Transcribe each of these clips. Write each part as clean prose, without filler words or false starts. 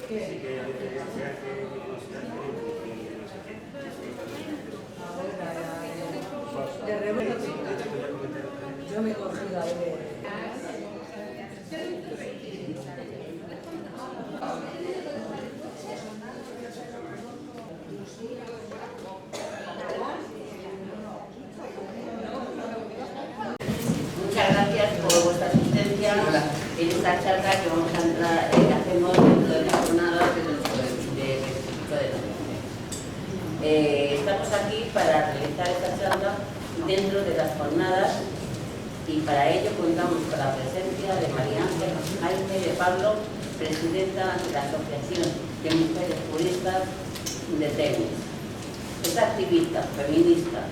Sí que se hace, no se hace, no sé qué. De rebote, yo me cogí la de... Muchas gracias por vuestra asistencia en esta charla que vamos a entrar, que hacemos dentro de la jornada del Instituto de Docencia. Estamos aquí para realizar esta charla dentro de las jornadas y para ello contamos con la presencia de María Ángel Jaime de Pablo, presidenta de la Asociación de Mujeres Juristas de Tenis. Es activista, feminista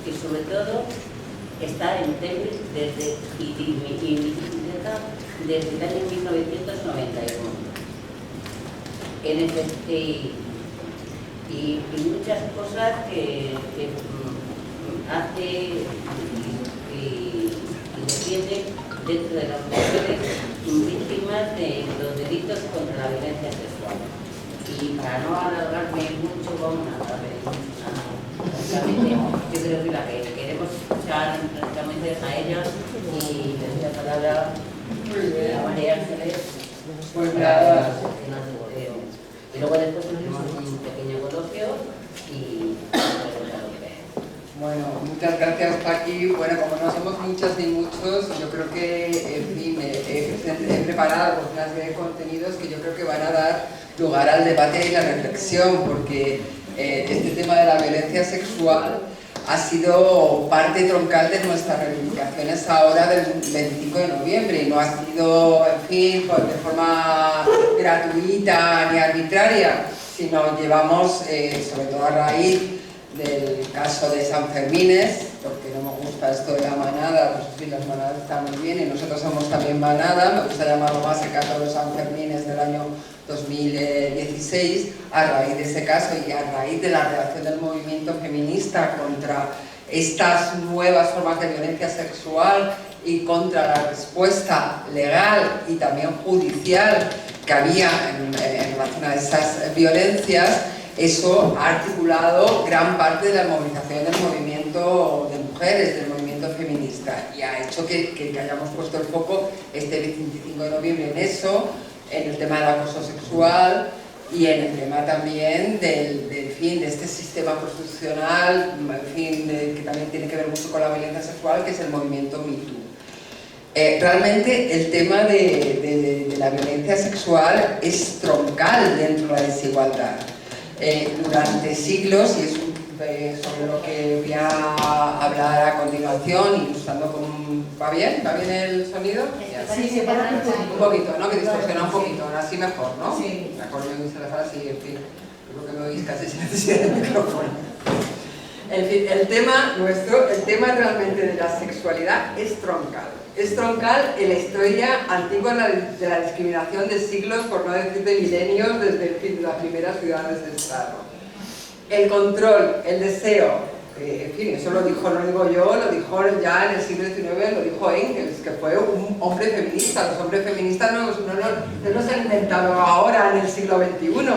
y sobre todo está en tenis desde el año 1991. Y muchas cosas que hace y defiende dentro de las mujeres víctimas de los delitos contra la violencia sexual. Y para no alargarme mucho, vamos a ver. Yo creo que la que queremos escuchar prácticamente es a ella y le doy la palabra a María Ángeles. Pues nada. Y luego después tenemos un pequeño coloquio y... Bueno, muchas gracias, Paqui. Bueno, como no somos muchas ni muchos, yo creo que, en fin, he preparado una serie de contenidos que yo creo que van a dar lugar al debate y la reflexión, porque este tema de la violencia sexual ha sido parte troncal de nuestras reivindicaciones ahora del 25 de noviembre y no ha sido, en fin, de forma gratuita ni arbitraria, sino llevamos, sobre todo a raíz del caso de San Fermines, porque no me gusta esto de la manada, pues sí, las manadas están muy bien y nosotros somos también manada, me gusta llamarlo más el caso de San Fermines del año 2016, a raíz de ese caso y a raíz de la reacción del movimiento feminista contra estas nuevas formas de violencia sexual y contra la respuesta legal y también judicial que había en relación a esas violencias, eso ha articulado gran parte de la movilización del movimiento de mujeres, del movimiento feminista, y ha hecho que hayamos puesto el foco este 25 de noviembre en eso, en el tema del acoso sexual y en el tema también de este sistema constitucional, en fin, que también tiene que ver mucho con la violencia sexual, que es el movimiento Me Too. Realmente el tema de la violencia sexual es troncal dentro de la desigualdad. Durante siglos, y es sobre lo que voy a hablar a continuación, ilustrando con... ¿Va bien? ¿Va bien el sonido? Sí, se para un poquito, ¿no? Que distorsiona un poquito, así mejor, ¿no? Sí. Me acuerdo que se las así, en fin, creo que me oís casi sin necesidad del micrófono. En fin, el tema nuestro, el tema realmente de la sexualidad es troncal. Es troncal en la historia antigua de la discriminación de siglos, por no decir de milenios, desde el fin de las primeras ciudades del Estado. El control, el deseo, en fin, eso lo dijo, no digo yo, lo dijo ya en el siglo XIX, lo dijo Engels, que fue un hombre feminista. Los hombres feministas no se han inventado ahora en el siglo XXI.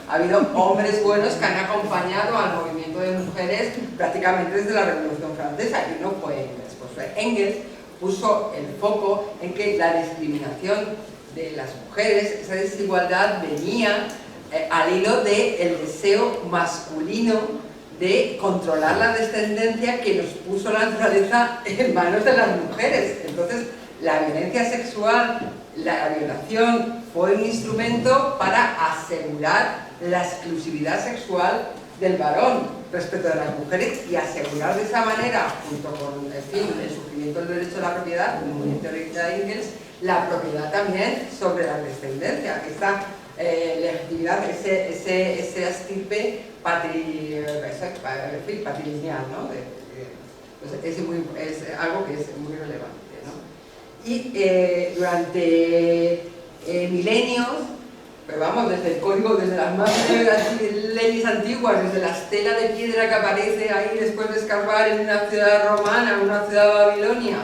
Ha habido hombres buenos que han acompañado al movimiento de mujeres prácticamente desde la Revolución Francesa, y no fue Engels, pues fue Engels. Puso el foco en que la discriminación de las mujeres, esa desigualdad venía al hilo del deseo masculino de controlar la descendencia que nos puso la naturaleza en manos de las mujeres. Entonces, la violencia sexual, la violación, fue un instrumento para asegurar la exclusividad sexual del varón respecto de las mujeres y asegurar de esa manera, junto con, en fin, el sufrimiento del derecho a la propiedad, como muy teórica de Engels, la propiedad también sobre la descendencia, esa legitimidad, ese estirpe patrilineal, ¿no? Es algo que es muy relevante, ¿no? Y durante milenios, pero vamos, desde el código, desde las más leyes antiguas, desde la estela de piedra que aparece ahí después de escarbar en una ciudad romana, en una ciudad babilonia,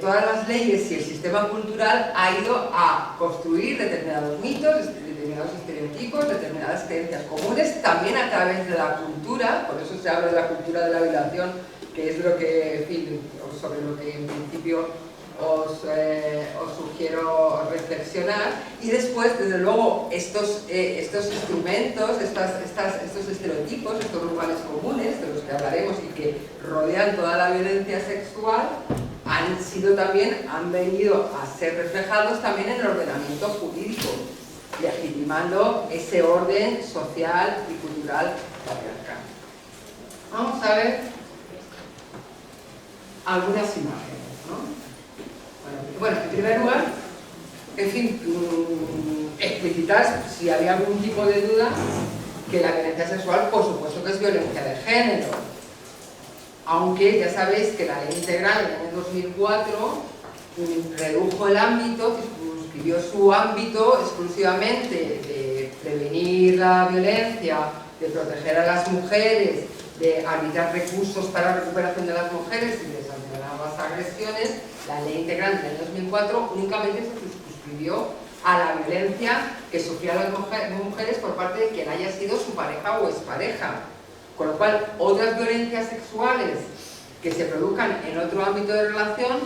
todas las leyes y el sistema cultural ha ido a construir determinados mitos, determinados estereotipos, determinadas creencias comunes, también a través de la cultura. Por eso se habla de la cultura de la violación, que es lo que, en fin, sobre lo que en principio os sugiero reflexionar. Y después, desde luego, estos instrumentos, estos estereotipos, estos lugares comunes de los que hablaremos y que rodean toda la violencia sexual, han venido a ser reflejados también en el ordenamiento jurídico, legitimando ese orden social y cultural patriarcal. Vamos a ver algunas imágenes, ¿no? Bueno, en primer lugar, en fin, explicitar, si había algún tipo de duda, que la violencia sexual, por supuesto que es violencia de género. Aunque ya sabéis que la ley integral en el 2004 redujo el ámbito, circunscribió su ámbito exclusivamente de prevenir la violencia, de proteger a las mujeres, de arbitrar recursos para la recuperación de las mujeres y de sancionar las agresiones. La ley integral del 2004 únicamente se circunscribió a la violencia que sufrían las mujeres por parte de quien haya sido su pareja o expareja. Con lo cual, otras violencias sexuales que se produzcan en otro ámbito de relación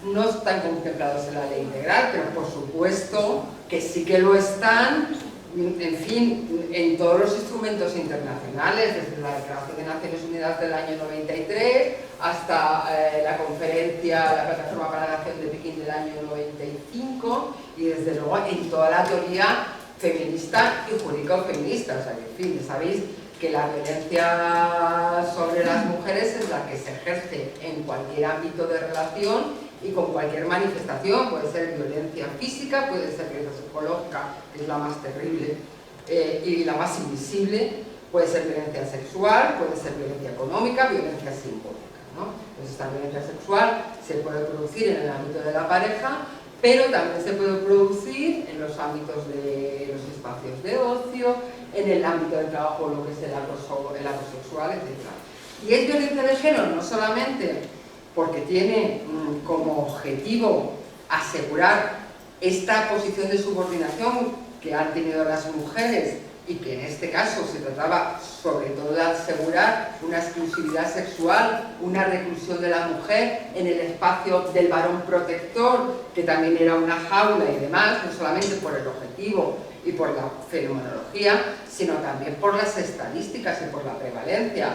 no están contemplados en la ley integral, pero por supuesto que sí que lo están, en fin, en todos los instrumentos internacionales, desde la Declaración de Naciones Unidas del año 93 hasta la conferencia, la Plataforma para la Acción de Pekín del año 95, y desde luego en toda la teoría feminista y jurídico-feminista. O sea, que, en fin, ya sabéis que la violencia sobre las mujeres es la que se ejerce en cualquier ámbito de relación y con cualquier manifestación. Puede ser violencia física, puede ser violencia psicológica, que es la más terrible y la más invisible, puede ser violencia sexual, puede ser violencia económica, violencia simbólica, ¿no? Entonces, esta violencia sexual se puede producir en el ámbito de la pareja, pero también se puede producir en los ámbitos de los espacios de ocio, en el ámbito del trabajo, lo que es el acoso sexual, etc. Y es violencia de género no solamente porque tiene como objetivo asegurar esta posición de subordinación que han tenido las mujeres y que en este caso se trataba sobre todo de asegurar una exclusividad sexual, una reclusión de la mujer en el espacio del varón protector, que también era una jaula y demás, no solamente por el objetivo y por la fenomenología, sino también por las estadísticas y por la prevalencia.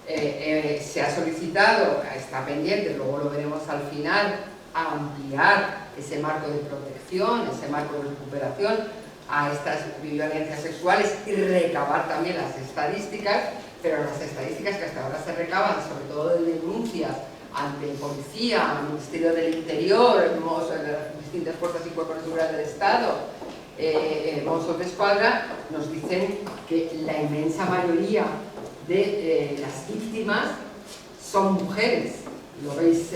Se ha solicitado, está pendiente, luego lo veremos al final, a ampliar ese marco de protección, ese marco de recuperación a estas violencias sexuales y recabar también las estadísticas, pero las estadísticas que hasta ahora se recaban, sobre todo de denuncias ante policía, Ministerio del Interior, las distintas fuerzas y cuerpos de seguridad del Estado, Mossos de Escuadra, nos dicen que la inmensa mayoría de las víctimas son mujeres. Lo veis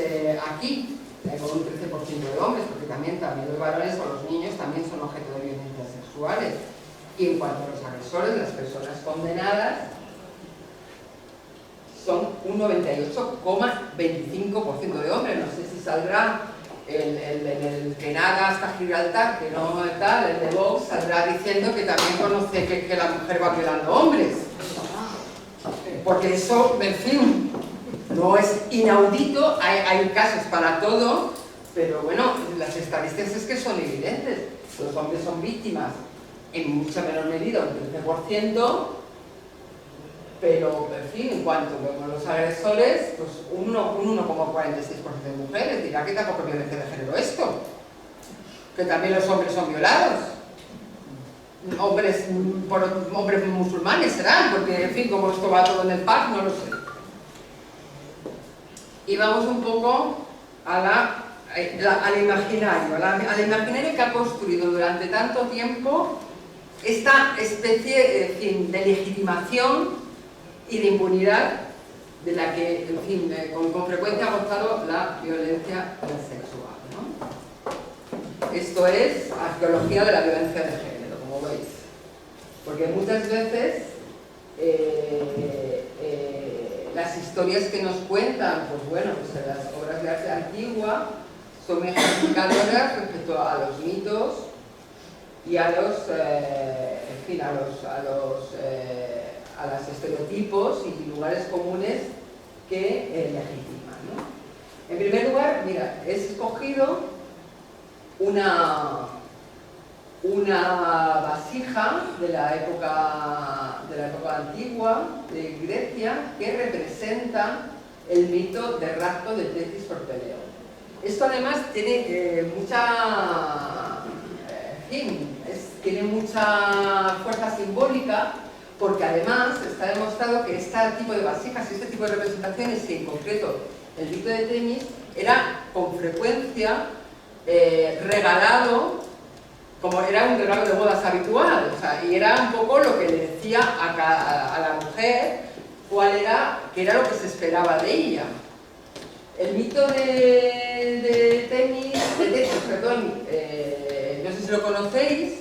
aquí, con un 13% de hombres, porque también los varones o los niños también son objeto de violencias sexuales. Y en cuanto a los agresores, las personas condenadas son un 98,25% de hombres. No sé si saldrá el que nada hasta Gibraltar, que no tal, el de Vox, saldrá diciendo que también conoce que la mujer va violando hombres. Porque eso, en fin, no es inaudito, hay casos para todo, pero bueno, las estadísticas es que son evidentes. Los hombres son víctimas en mucha menor medida, un 13%, pero en fin, en cuanto vemos los agresores, pues un 1,46% de mujeres. Dirá que tampoco es violencia de género esto, que también los hombres son violados. Hombres musulmanes serán, porque en fin, como esto va todo en el pack, no lo sé. Y vamos un poco al imaginario que ha construido durante tanto tiempo esta especie, en fin, de legitimación y de impunidad de la que, en fin, con frecuencia ha gozado la violencia sexual, ¿no? Esto es arqueología de la violencia de género, como veis, porque muchas veces las historias que nos cuentan, pues bueno, pues en las obras de arte antigua son ejemplificadoras respecto a los mitos y a los, en fin, a los estereotipos y lugares comunes que legitiman, ¿no? En primer lugar, mira, he escogido una vasija de la época antigua de Grecia que representa el mito del rapto de Tetis por Peleo. Esto además tiene tiene mucha fuerza simbólica, porque además está demostrado que este tipo de vasijas y este tipo de representaciones, y en concreto el mito de Temis, era con frecuencia regalado, como era un regalo de bodas habitual, o sea, y era un poco lo que le decía a la mujer qué era lo que se esperaba de ella. El mito de Tetis, perdón, no sé si lo conocéis.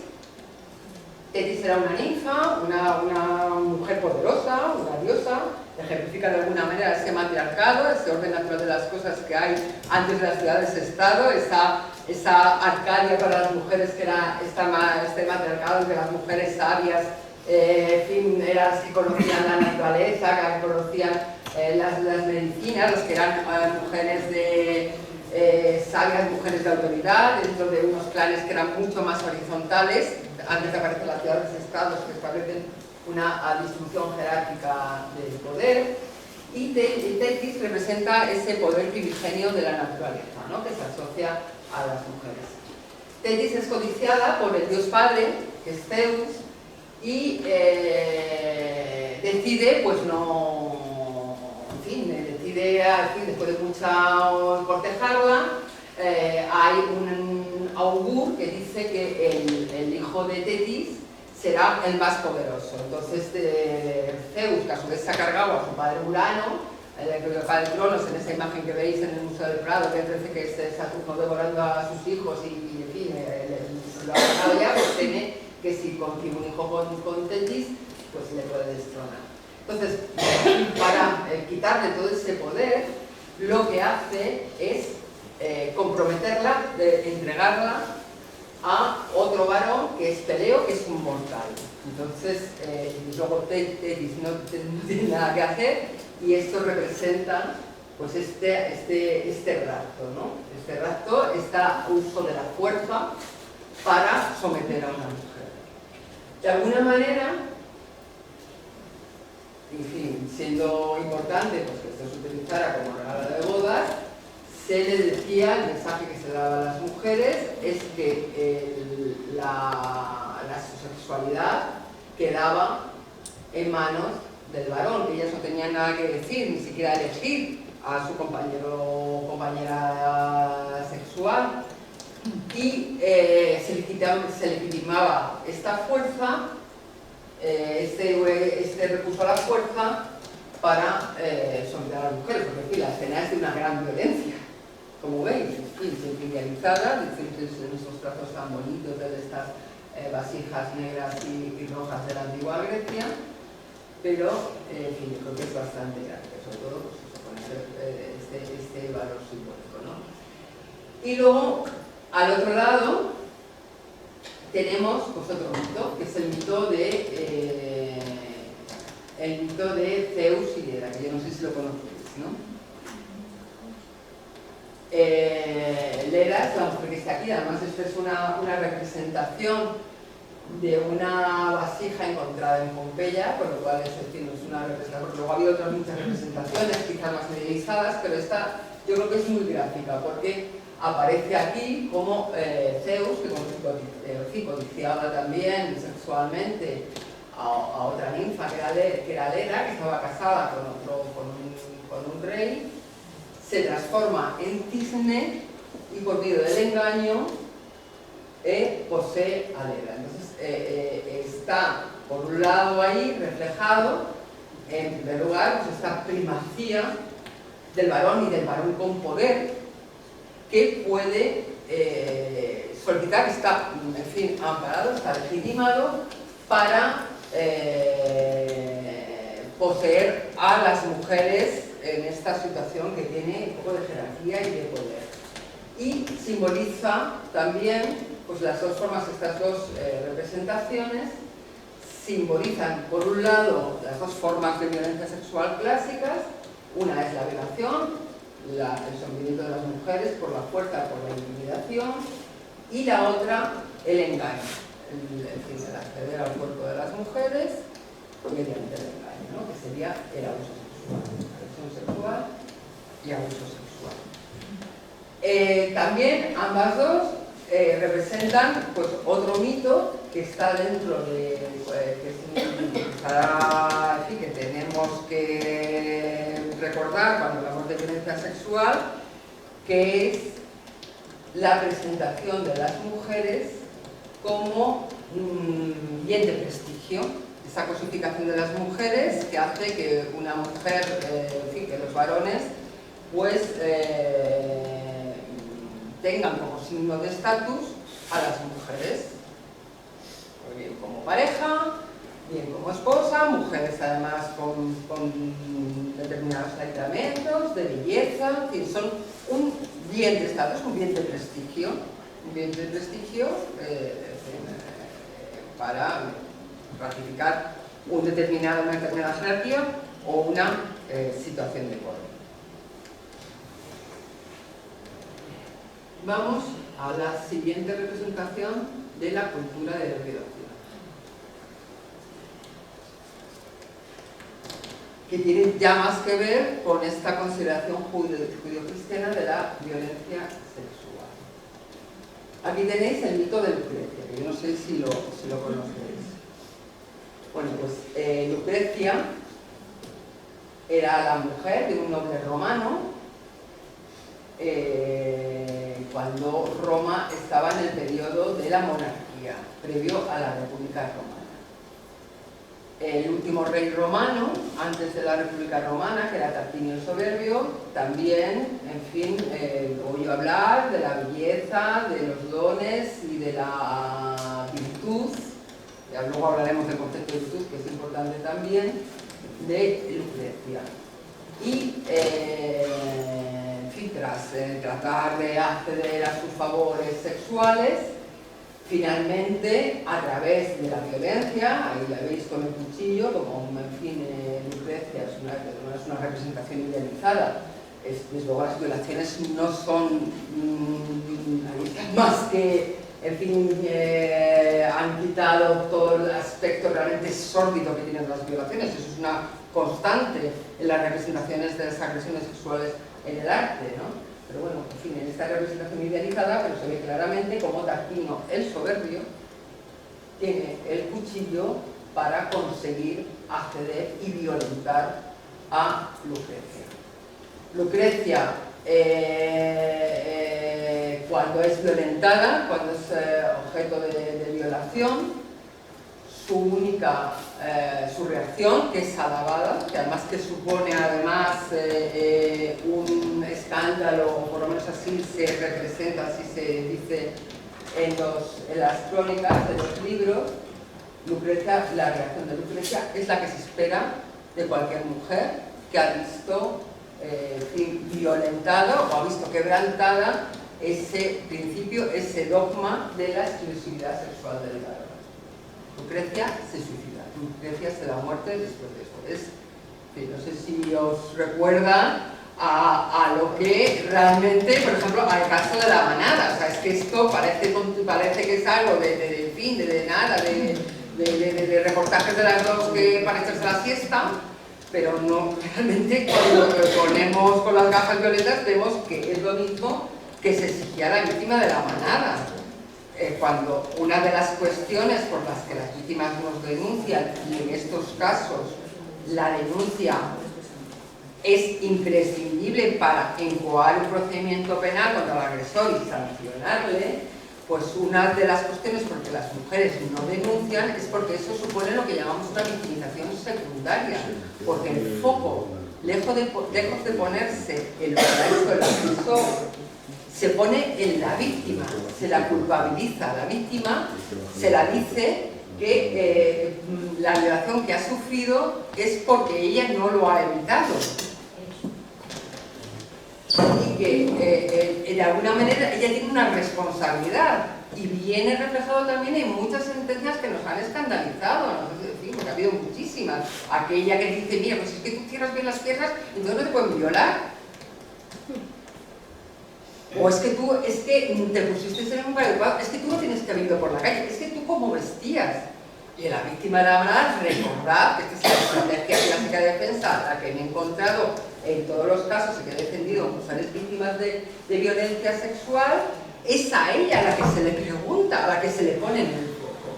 Tetis era una ninfa, una mujer poderosa, una diosa, ejemplifica de alguna manera ese matriarcado, ese orden natural de las cosas que hay antes de las ciudades-estado, esa Arcadia para las mujeres que era este matriarcado entre las mujeres sabias, en fin, eran las que conocían la naturaleza, que conocían las medicinas, las que eran mujeres sabias, mujeres de autoridad, dentro de unos clanes que eran mucho más horizontales, antes de aparecer las ciudades-estados que establecen una distribución jerárquica del poder, y Tetis representa ese poder primigenio de la naturaleza, ¿no?, que se asocia a las mujeres. Tetis es codiciada por el dios padre, que es Zeus, y decide, pues no, en fin, después de mucha cortejarla, hay un augur que dice que el hijo de Tetis será el más poderoso. Entonces Zeus, que a su vez se ha cargado a su padre Urano, el padre Cronos, en esa imagen que veis en el Museo del Prado, que parece que es Saturno devorando a sus hijos y en fin, lo ha cargado ya, pues teme que si concibe un hijo con Tetis, pues le puede destronar. Entonces, para quitarle todo ese poder, lo que hace es comprometerla, entregarla a otro varón que es Peleo, que es un mortal. Entonces, luego Tetis no tiene nada que hacer, y esto representa pues este rapto, ¿no? Este rapto, este uso de la fuerza para someter a una mujer. De alguna manera, en fin, siendo importante pues, que esto se utilizara como regalo de bodas, se le decía, el mensaje que se daba a las mujeres es que la sexualidad quedaba en manos del varón, que ellas no tenían nada que decir, ni siquiera elegir a su compañero o compañera sexual, y se legitimaba esta fuerza, este recurso a la fuerza para someter a las mujeres, porque en fin, la escena es de una gran violencia, como veis, en fin, simplificada, en estos trazos tan bonitos de estas vasijas negras y rojas de la antigua Grecia, pero en fin, yo creo que es bastante grande, sobre todo pues, con este valor simbólico, ¿no? Y luego, al otro lado, tenemos pues, otro mito, que es el mito de Zeus y Hera, que yo no sé si lo conocéis, ¿no? Hera es la mujer que está aquí, además esta es una representación de una vasija encontrada en Pompeya, con lo cual es decir, no es una representación, porque luego ha habido otras muchas representaciones, quizás más medializadas, pero esta yo creo que es muy gráfica, porque aparece aquí como Zeus, que codiciaba también sexualmente a otra ninfa, que era Hera, que estaba casada con un rey, se transforma en cisne y por medio del engaño posee a Hera. Entonces está por un lado ahí reflejado, en primer lugar, pues esta primacía del varón y del varón con poder que puede solicitar, que está, en fin, amparado, está legitimado para poseer a las mujeres en esta situación que tiene un poco de jerarquía y de poder. Y simboliza también, pues las dos formas, estas dos representaciones, simbolizan por un lado las dos formas de violencia sexual clásicas. Una es la violación, el sometimiento de las mujeres por la fuerza, por la intimidación, y la otra, el engaño, el acceder al cuerpo de las mujeres mediante el engaño, ¿no? Que sería el abuso sexual, agresión sexual y abuso sexual. También ambas dos representan pues, otro mito que está dentro de que tenemos que recordar cuando hablamos de violencia sexual, que es la presentación de las mujeres como bien de prestigio, esa cosificación de las mujeres que hace que una mujer, en fin, que los varones pues tengan como signo de estatus a las mujeres, bien como pareja, bien como esposa, mujeres además con determinados aditamentos, de belleza, en fin, son un bien de estatus, un bien de prestigio, para ratificar una determinada jerarquía o una situación de poder. Vamos a la siguiente representación de la cultura de la violación, que tiene ya más que ver con esta consideración judio-cristiana de la violencia sexual. Aquí tenéis el mito de Lucrecia, que yo no sé si lo conocéis. Bueno, pues Lucrecia era la mujer de un noble romano cuando Roma estaba en el periodo de la monarquía, previo a la República Romana. El último rey romano, antes de la República Romana, que era Tarquinio el Soberbio, también, en fin, oyó hablar de la belleza, de los dones y de la virtud, ya luego hablaremos del concepto de virtud, que es importante también, de Lucrecia. Y, en fin, tras tratar de acceder a sus favores sexuales, finalmente, a través de la violencia, ahí la veis con el cuchillo, como, en fin, Lucrecia no es una representación idealizada. Desde luego las violaciones no son más que, en fin, han quitado todo el aspecto realmente sórdido que tienen las violaciones. Eso es una constante en las representaciones de las agresiones sexuales en el arte, ¿no? Pero bueno, en fin, en esta representación idealizada, pero se ve claramente cómo Tarquinio el Soberbio tiene el cuchillo para conseguir acceder y violentar a Lucrecia. Lucrecia, cuando es violentada, cuando es objeto de violación, su reacción, que es alabada, que además que supone además un escándalo, o por lo menos así se representa, así se dice en las crónicas de los libros, Lucrecia, la reacción de Lucrecia es la que se espera de cualquier mujer que ha visto violentado o ha visto quebrantada ese principio, ese dogma de la exclusividad sexual del varón. Lucrecia se suicida, Lucrecia se da muerte después de esto. No sé si os recuerda a lo que realmente, por ejemplo, al caso de la manada. O sea, es que esto parece que es algo de reportajes de las dos que para echarse la siesta, pero no, realmente cuando lo ponemos con las gafas violetas vemos que es lo mismo que se exigía a la víctima de la manada. Cuando una de las cuestiones por las que las víctimas nos denuncian, y en estos casos la denuncia es imprescindible para incoar un procedimiento penal contra el agresor y sancionarle, pues una de las cuestiones por que las mujeres no denuncian es porque eso supone lo que llamamos una victimización secundaria, porque el foco, lejos de ponerse en lo que ha hecho el agresor, se pone en la víctima, se la culpabiliza a la víctima, se la dice que la violación que ha sufrido es porque ella no lo ha evitado. Y que de alguna manera ella tiene una responsabilidad y viene reflejado también en muchas sentencias que nos han escandalizado, ¿no? Es decir, porque ha habido muchísimas. Aquella que dice, mira, pues es que tú cierras bien las piernas, entonces no te pueden violar. O es que tú, te pusiste en un lugar adecuado, es que tú no tienes que haber ido por la calle, es que tú cómo vestías. Y la víctima de la manada, recordad que esta es la estrategia clásica de defensa, la que me he encontrado en todos los casos y que he defendido mujeres víctimas de violencia sexual, es a ella a la que se le pregunta, a la que se le pone en el foco.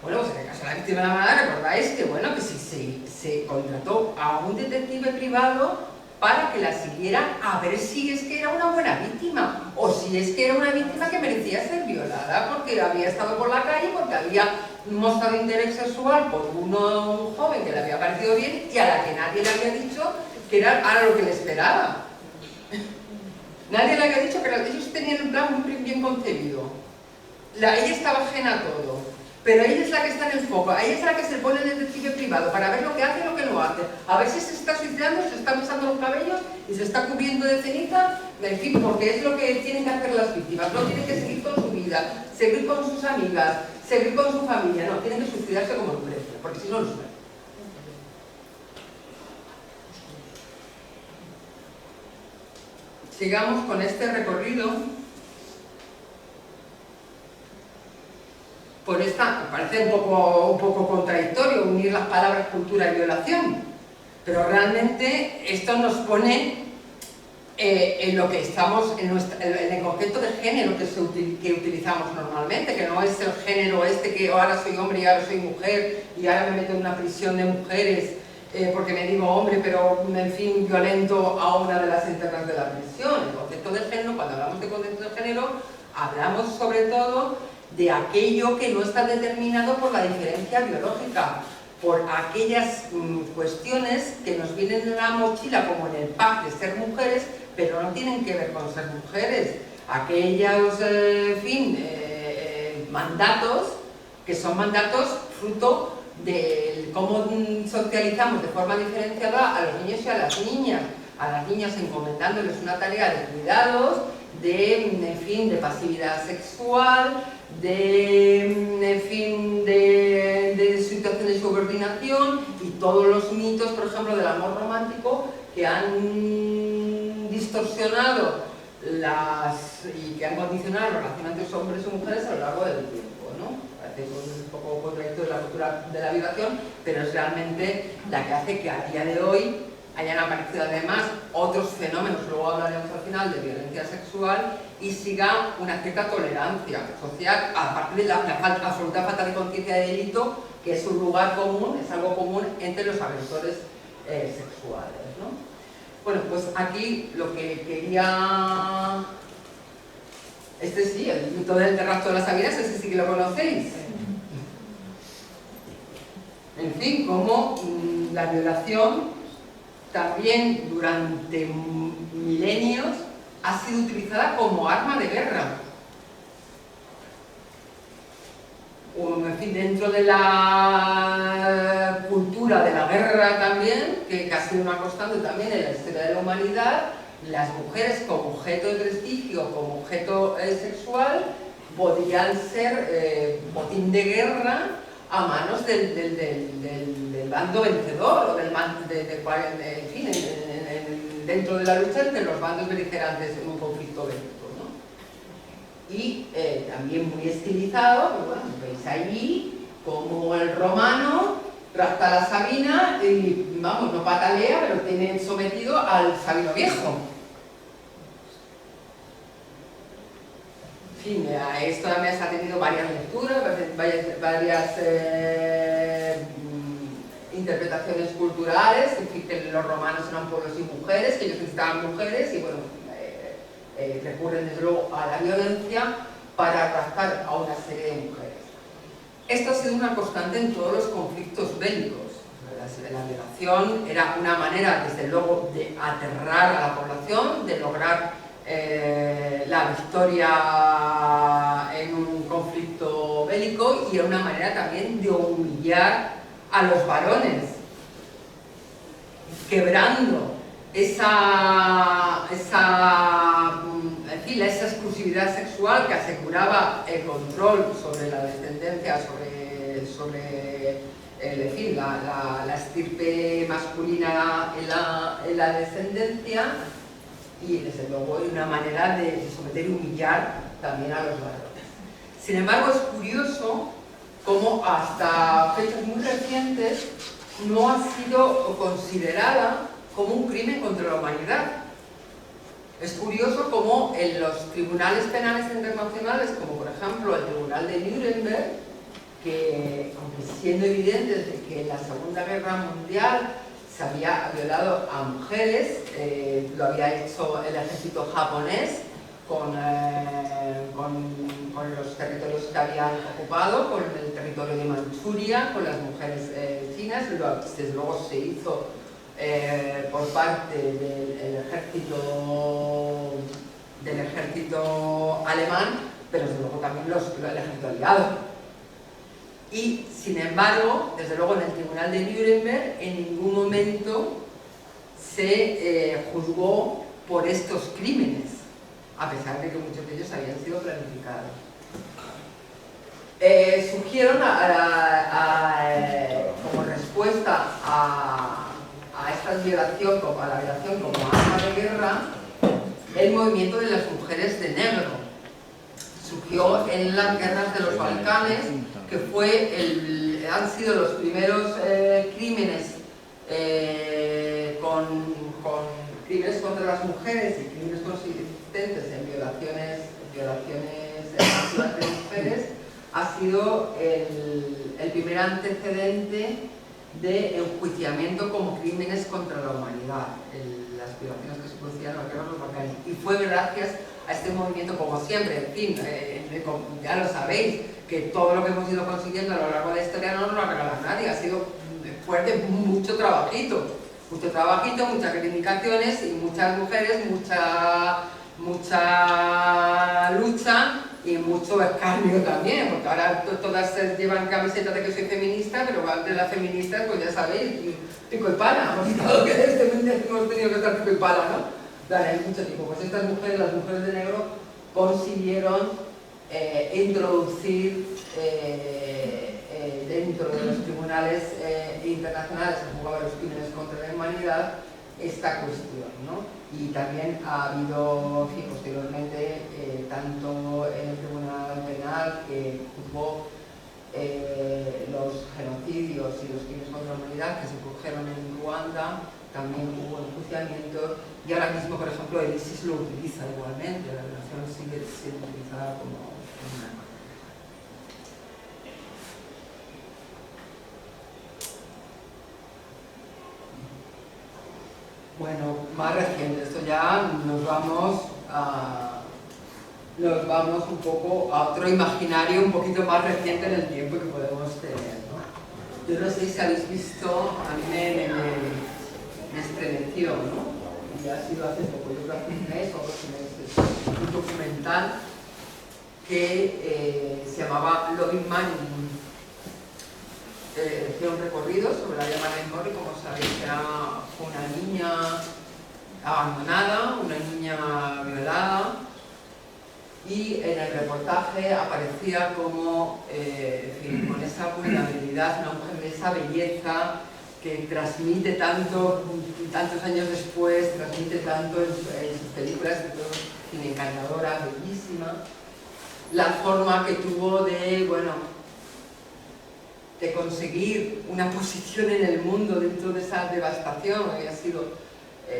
Bueno, pues en el caso de la víctima de la manada, recordáis que, bueno, que si se contrató a un detective privado para que la siguiera a ver si es que era una buena víctima o si es que era una víctima que merecía ser violada porque había estado por la calle, porque había mostrado interés sexual por un joven que le había parecido bien y a la que nadie le había dicho que era lo que le esperaba. Nadie le había dicho que ellos tenían un plan muy bien concebido. Ella estaba ajena a todo. Pero ella es la que está en el foco, ella es la que se pone en el detective privado para ver lo que hace y lo que no hace. A ver si se está suicidando, se está besando los cabellos y se está cubriendo de ceniza, en fin, porque es lo que tienen que hacer las víctimas. No tienen que seguir con su vida, seguir con sus amigas, seguir con su familia, no, tienen que suicidarse como Lucrecia, porque si no, no sufren. Sigamos con este recorrido. Por esta, me parece un poco contradictorio unir las palabras cultura y violación, pero realmente esto nos pone en lo que estamos, en el concepto de género que utilizamos normalmente, que no es el género que ahora soy hombre y ahora soy mujer y ahora me meto en una prisión de mujeres porque me digo hombre, pero en fin, violento a una de las internas de la prisión. El concepto de género, cuando hablamos de concepto de género, hablamos sobre todo de aquello que no está determinado por la diferencia biológica, por aquellas cuestiones que nos vienen en la mochila como en el pack de ser mujeres, pero no tienen que ver con ser mujeres. Aquellos, mandatos que son mandatos fruto de cómo socializamos de forma diferenciada a los niños y a las niñas encomendándoles una tarea de cuidados, de pasividad sexual, de situaciones de subordinación y todos los mitos, por ejemplo, del amor romántico que han distorsionado y que han condicionado la relación entre hombres y mujeres a lo largo del tiempo, ¿no? Parece un poco contradictorio de la cultura de la violación, pero es realmente la que hace que a día de hoy hayan aparecido además otros fenómenos, luego hablaremos al final de violencia sexual, y siga una cierta tolerancia social, a partir de la absoluta falta de conciencia de delito, que es un lugar común, es algo común entre los agresores sexuales, ¿no? Bueno, pues aquí lo que quería... sí, el mito del terrazo de las Sabinas, ese sí que lo conocéis. En fin, como la violación también durante milenios ha sido utilizada como arma de guerra. En fin, dentro de la cultura de la guerra también, que ha sido una constante también en la historia de la humanidad, las mujeres como objeto de prestigio, como objeto sexual, podían ser botín de guerra a manos del bando vencedor, o dentro de la lucha entre los bandos beligerantes en un conflicto bélico, ¿no? Y también muy estilizado, pues bueno, veis allí como el romano rapta a la Sabina y, vamos, no patalea, pero tiene sometido al Sabino viejo. En fin, esto además ha tenido varias lecturas, varias interpretaciones culturales, en fin, que los romanos eran pueblos sin mujeres, que ellos necesitaban mujeres y bueno, recurren desde luego a la violencia para raptar a una serie de mujeres. Esto ha sido una constante en todos los conflictos bélicos. La violación era una manera, desde luego, de aterrar a la población, de lograr la victoria en un conflicto bélico, simbólico y era una manera también de humillar a los varones, quebrando esa exclusividad sexual que aseguraba el control sobre la descendencia, sobre la estirpe masculina en la descendencia, y desde luego una manera de someter y humillar también a los varones. Sin embargo, es curioso cómo hasta fechas muy recientes no ha sido considerada como un crimen contra la humanidad. Es curioso cómo en los tribunales penales internacionales, como por ejemplo el Tribunal de Nuremberg, que aunque siendo evidente de que en la Segunda Guerra Mundial se había violado a mujeres, lo había hecho el ejército japonés con los territorios que habían ocupado, con el territorio de Manchuria, con las mujeres chinas, desde luego se hizo por parte del ejército alemán, pero desde luego también el ejército aliado. Y sin embargo, desde luego en el Tribunal de Nuremberg en ningún momento se juzgó por estos crímenes, a pesar de que muchos de ellos habían sido planificados. Surgieron como respuesta a esta violación, a la violación como arma de guerra, el movimiento de las mujeres de negro. Surgió en las guerras de los Balcanes, que han sido los primeros crímenes crímenes contra las mujeres y crímenes consistentes en violaciones masivas de mujeres. Ha sido el primer antecedente de enjuiciamiento como crímenes contra la humanidad, las violaciones que se producían en las guerras de los Balcanes. Y fue gracias a este movimiento, como siempre, en fin, ya lo sabéis, que todo lo que hemos ido consiguiendo a lo largo de la historia no nos lo ha regalado nadie, ha sido fuerte, mucho trabajito, muchas reivindicaciones y muchas mujeres, mucha lucha y mucho escarnio también, porque ahora todas llevan camisetas de que soy feminista, pero antes las feministas, pues ya sabéis, pico y pala, hemos tenido que estar pico y pala, ¿no? Hay mucho tiempo. Pues estas mujeres, las mujeres de negro, consiguieron introducir dentro de los tribunales internacionales que juzgaban los crímenes contra la humanidad esta cuestión, ¿no? Y también ha habido, en fin, posteriormente, tanto en el Tribunal Penal que juzgó los genocidios y los crímenes contra la humanidad que se produjeron en Ruanda, también hubo enjuiciamientos, y ahora mismo, por ejemplo, el ISIS lo utiliza igualmente, la violación sigue siendo utilizada como una arma. Bueno, más reciente, esto ya nos vamos un poco a otro imaginario un poquito más reciente en el tiempo que podemos tener, ¿no? Yo no sé si habéis visto, a mí me estremeció, ¿no? Y ha sido hace poco, yo creo que hace un mes o 2 meses, un documental que se llamaba Loving Money. Hacía un recorrido sobre la llamada de Mori, como sabéis, fue una niña abandonada, una niña violada, y en el reportaje aparecía como, con esa vulnerabilidad, una mujer de esa belleza que transmite tanto, tantos años después, transmite tanto en sus películas, encantadora, bellísima, la forma que tuvo de, bueno, de conseguir una posición en el mundo dentro de esa devastación, había sido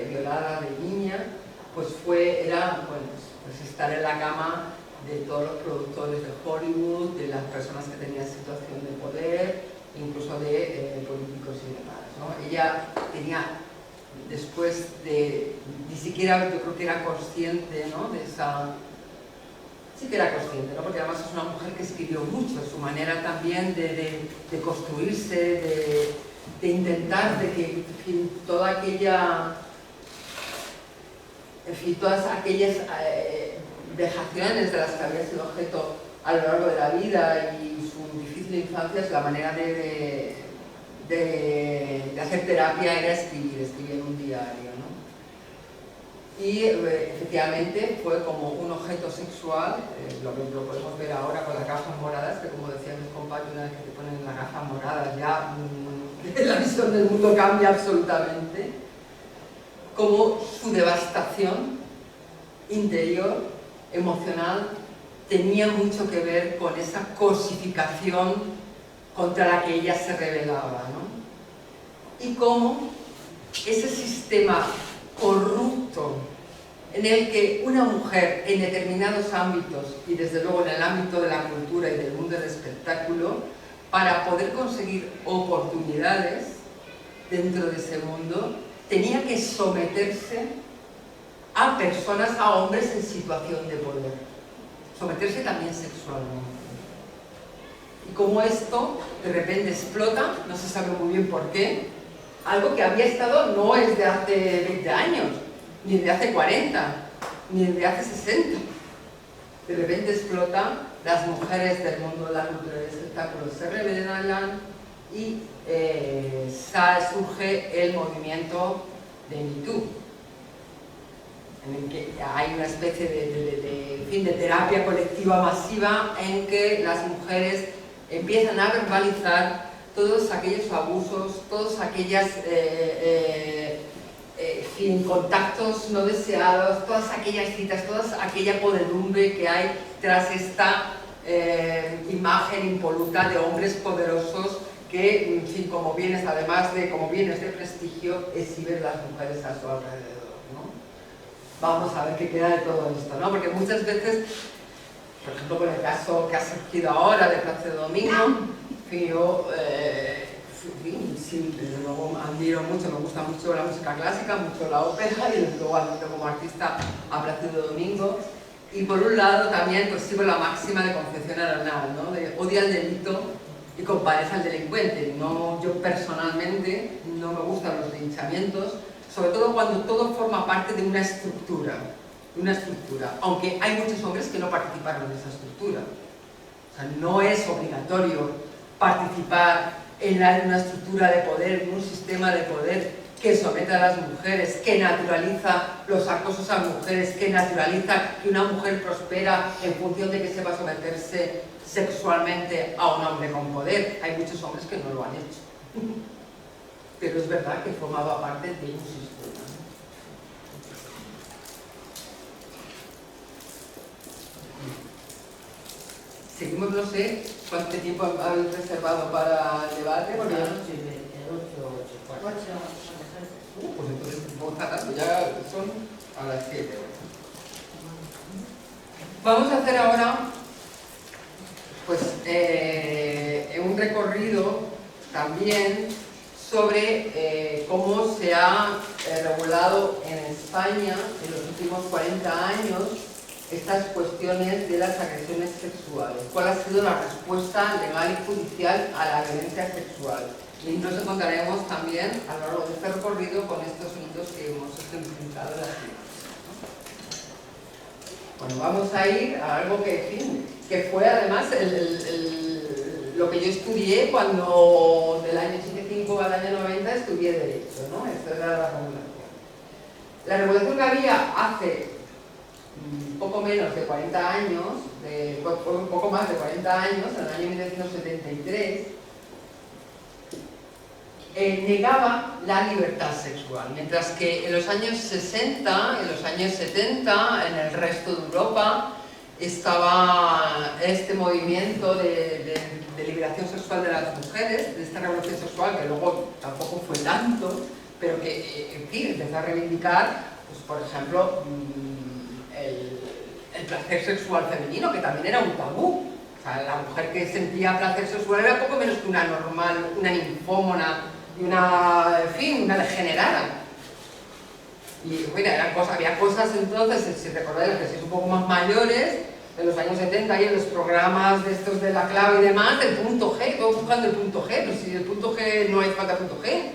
violada de niña, pues era bueno, pues estar en la cama de todos los productores de Hollywood, de las personas que tenían situación de poder, incluso de políticos y demás, ¿no? Ella tenía, después de, ni siquiera yo creo que era consciente, ¿no?, de esa... Sí que era consciente, ¿no?, porque además es una mujer que escribió mucho, su manera también de construirse, de intentar de que, en fin, todas aquellas vejaciones de las que había sido objeto a lo largo de la vida y su circunstancias la manera de hacer terapia era escribir en un diario, ¿no? Y efectivamente fue como un objeto sexual, lo podemos ver ahora con las gafas moradas, que como decían mis compañeros, una vez que te ponen las gafas moradas ya la visión del mundo cambia absolutamente, como su devastación interior, emocional, tenía mucho que ver con esa cosificación contra la que ella se rebelaba, ¿no? Y cómo ese sistema corrupto en el que una mujer en determinados ámbitos, y desde luego en el ámbito de la cultura y del mundo del espectáculo, para poder conseguir oportunidades dentro de ese mundo, tenía que someterse a personas, a hombres en situación de poder, someterse también sexualmente. Y como esto de repente explota, no se sabe muy bien por qué, algo que había estado no es de hace 20 años, ni de hace 40, ni de hace 60. De repente explota, las mujeres del mundo de la cultura y del espectáculo se rebelan y surge el movimiento de Me Too, en el que hay una especie de terapia colectiva masiva en que las mujeres empiezan a verbalizar todos aquellos abusos, todos aquellos contactos no deseados, todas aquellas citas, toda aquella podredumbre que hay tras esta imagen impoluta de hombres poderosos que, en fin, como bienes, además de como bienes de prestigio, exhiben las mujeres a su alrededor, ¿no? Vamos a ver qué queda de todo esto, ¿no? Porque muchas veces, por ejemplo, con el caso que ha surgido ahora de Plácido Domingo, que yo, sí, desde luego admiro mucho, me gusta mucho la música clásica, mucho la ópera, y desde luego admiro como artista a Plácido Domingo. Y por un lado también pues sigo la máxima de Concepción Arenal, ¿no? De odia el delito y compadece al delincuente. No, yo personalmente no me gustan los linchamientos, sobre todo cuando todo forma parte de una estructura, aunque hay muchos hombres que no participaron en esa estructura. O sea, no es obligatorio participar en una estructura de poder, en un sistema de poder que somete a las mujeres, que naturaliza los acosos a mujeres, que naturaliza que una mujer prospera en función de que sepa someterse sexualmente a un hombre con poder. Hay muchos hombres que no lo han hecho. Pero es verdad que formaba parte de un sistema. Seguimos, no sé cuánto tiempo habéis reservado para el debate. Porque pues entonces vamos tardando, ya son a las 7. Vamos a hacer ahora pues un recorrido también sobre cómo se ha regulado en España en los últimos 40 años estas cuestiones de las agresiones sexuales. ¿Cuál ha sido la respuesta legal y judicial a la violencia sexual? Y nos encontraremos también a lo largo de este recorrido con estos mitos que hemos ejemplificado en las imágenes, ¿no? Bueno, vamos a ir a algo que, en fin, que fue además lo que yo estudié cuando del año 85 al año 90 estudié Derecho, ¿no? Esto era la regulación. La regulación que había hace poco menos de 40 años, poco más de 40 años, en el año 1973, negaba la libertad sexual, mientras que en los años 60, en los años 70, en el resto de Europa, estaba este movimiento de liberación sexual de las mujeres, de esta revolución sexual, que luego tampoco fue tanto, pero que, en fin, empezó a reivindicar, pues, por ejemplo, el placer sexual femenino, que también era un tabú. O sea, la mujer que sentía placer sexual era poco menos que una normal, una ninfómona y una, en fin, una degenerada. Y bueno, había cosas entonces, si recordáis, que si un poco más mayores, en los años 70 y en los programas de estos de la clave y demás, del punto G, todos buscando el punto G, pero si el punto G no hay falta punto G.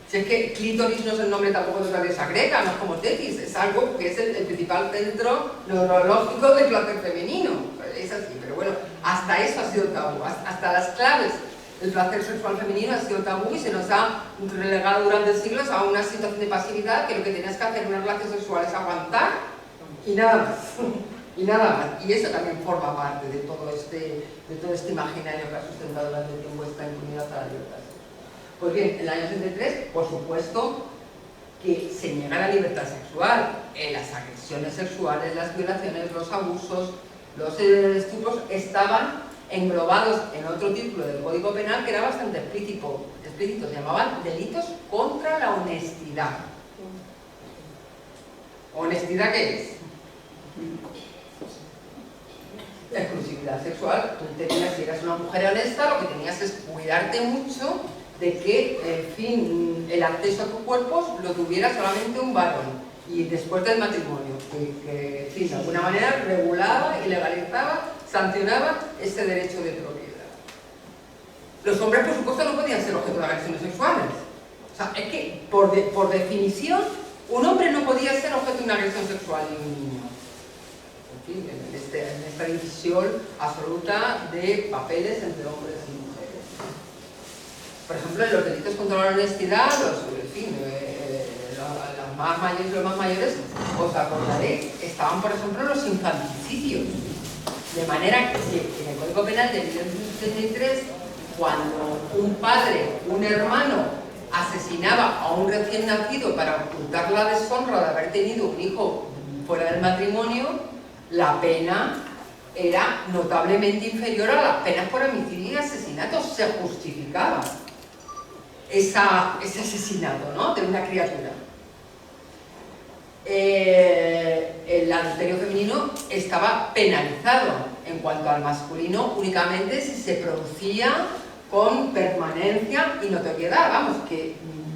Si es que clítoris no es el nombre tampoco de la diosa greca, no es como tetis, es algo que es el principal centro neurológico del placer femenino. Es así, pero bueno, hasta eso ha sido tabú, hasta las claves el placer sexual femenino ha sido tabú y se nos ha relegado durante siglos a una situación de pasividad que lo que tenías que hacer en una relación sexual es aguantar y nada más. Y nada más. Y eso también forma parte de todo este imaginario que ha sustentado durante tiempo esta impunidad a la libertad sexual. Pues bien, en el año 83, por supuesto, que se niega la libertad sexual. Las agresiones sexuales, las violaciones, los abusos, los estupros estaban englobados en otro título del Código Penal que era bastante explícito, se llamaban delitos contra la honestidad. ¿Honestidad qué es? Exclusividad sexual. Tú tenías, si eras una mujer honesta, lo que tenías es cuidarte mucho de que, en fin, el acceso a tu cuerpo lo tuviera solamente un varón y después del matrimonio, que en fin, de alguna manera regulaba y legalizaba, sancionaba ese derecho de propiedad. Los hombres, por supuesto, no podían ser objeto de agresiones sexuales. O sea, es que, por definición, un hombre no podía ser objeto de una agresión sexual ni un niño. En fin, en esta división absoluta de papeles entre hombres y mujeres. Por ejemplo, en los delitos contra la honestidad, en fin, los más mayores, os acordaréis, estaban, por ejemplo, los infanticidios. De manera que en el Código Penal de 1973, cuando un padre, un hermano, asesinaba a un recién nacido para ocultar la deshonra de haber tenido un hijo fuera del matrimonio, la pena era notablemente inferior a las penas por homicidio y asesinato. Se justificaba ese asesinato, ¿no?, de una criatura. El adulterio femenino estaba penalizado. En cuanto al masculino, únicamente si se producía con permanencia y notoriedad, vamos, que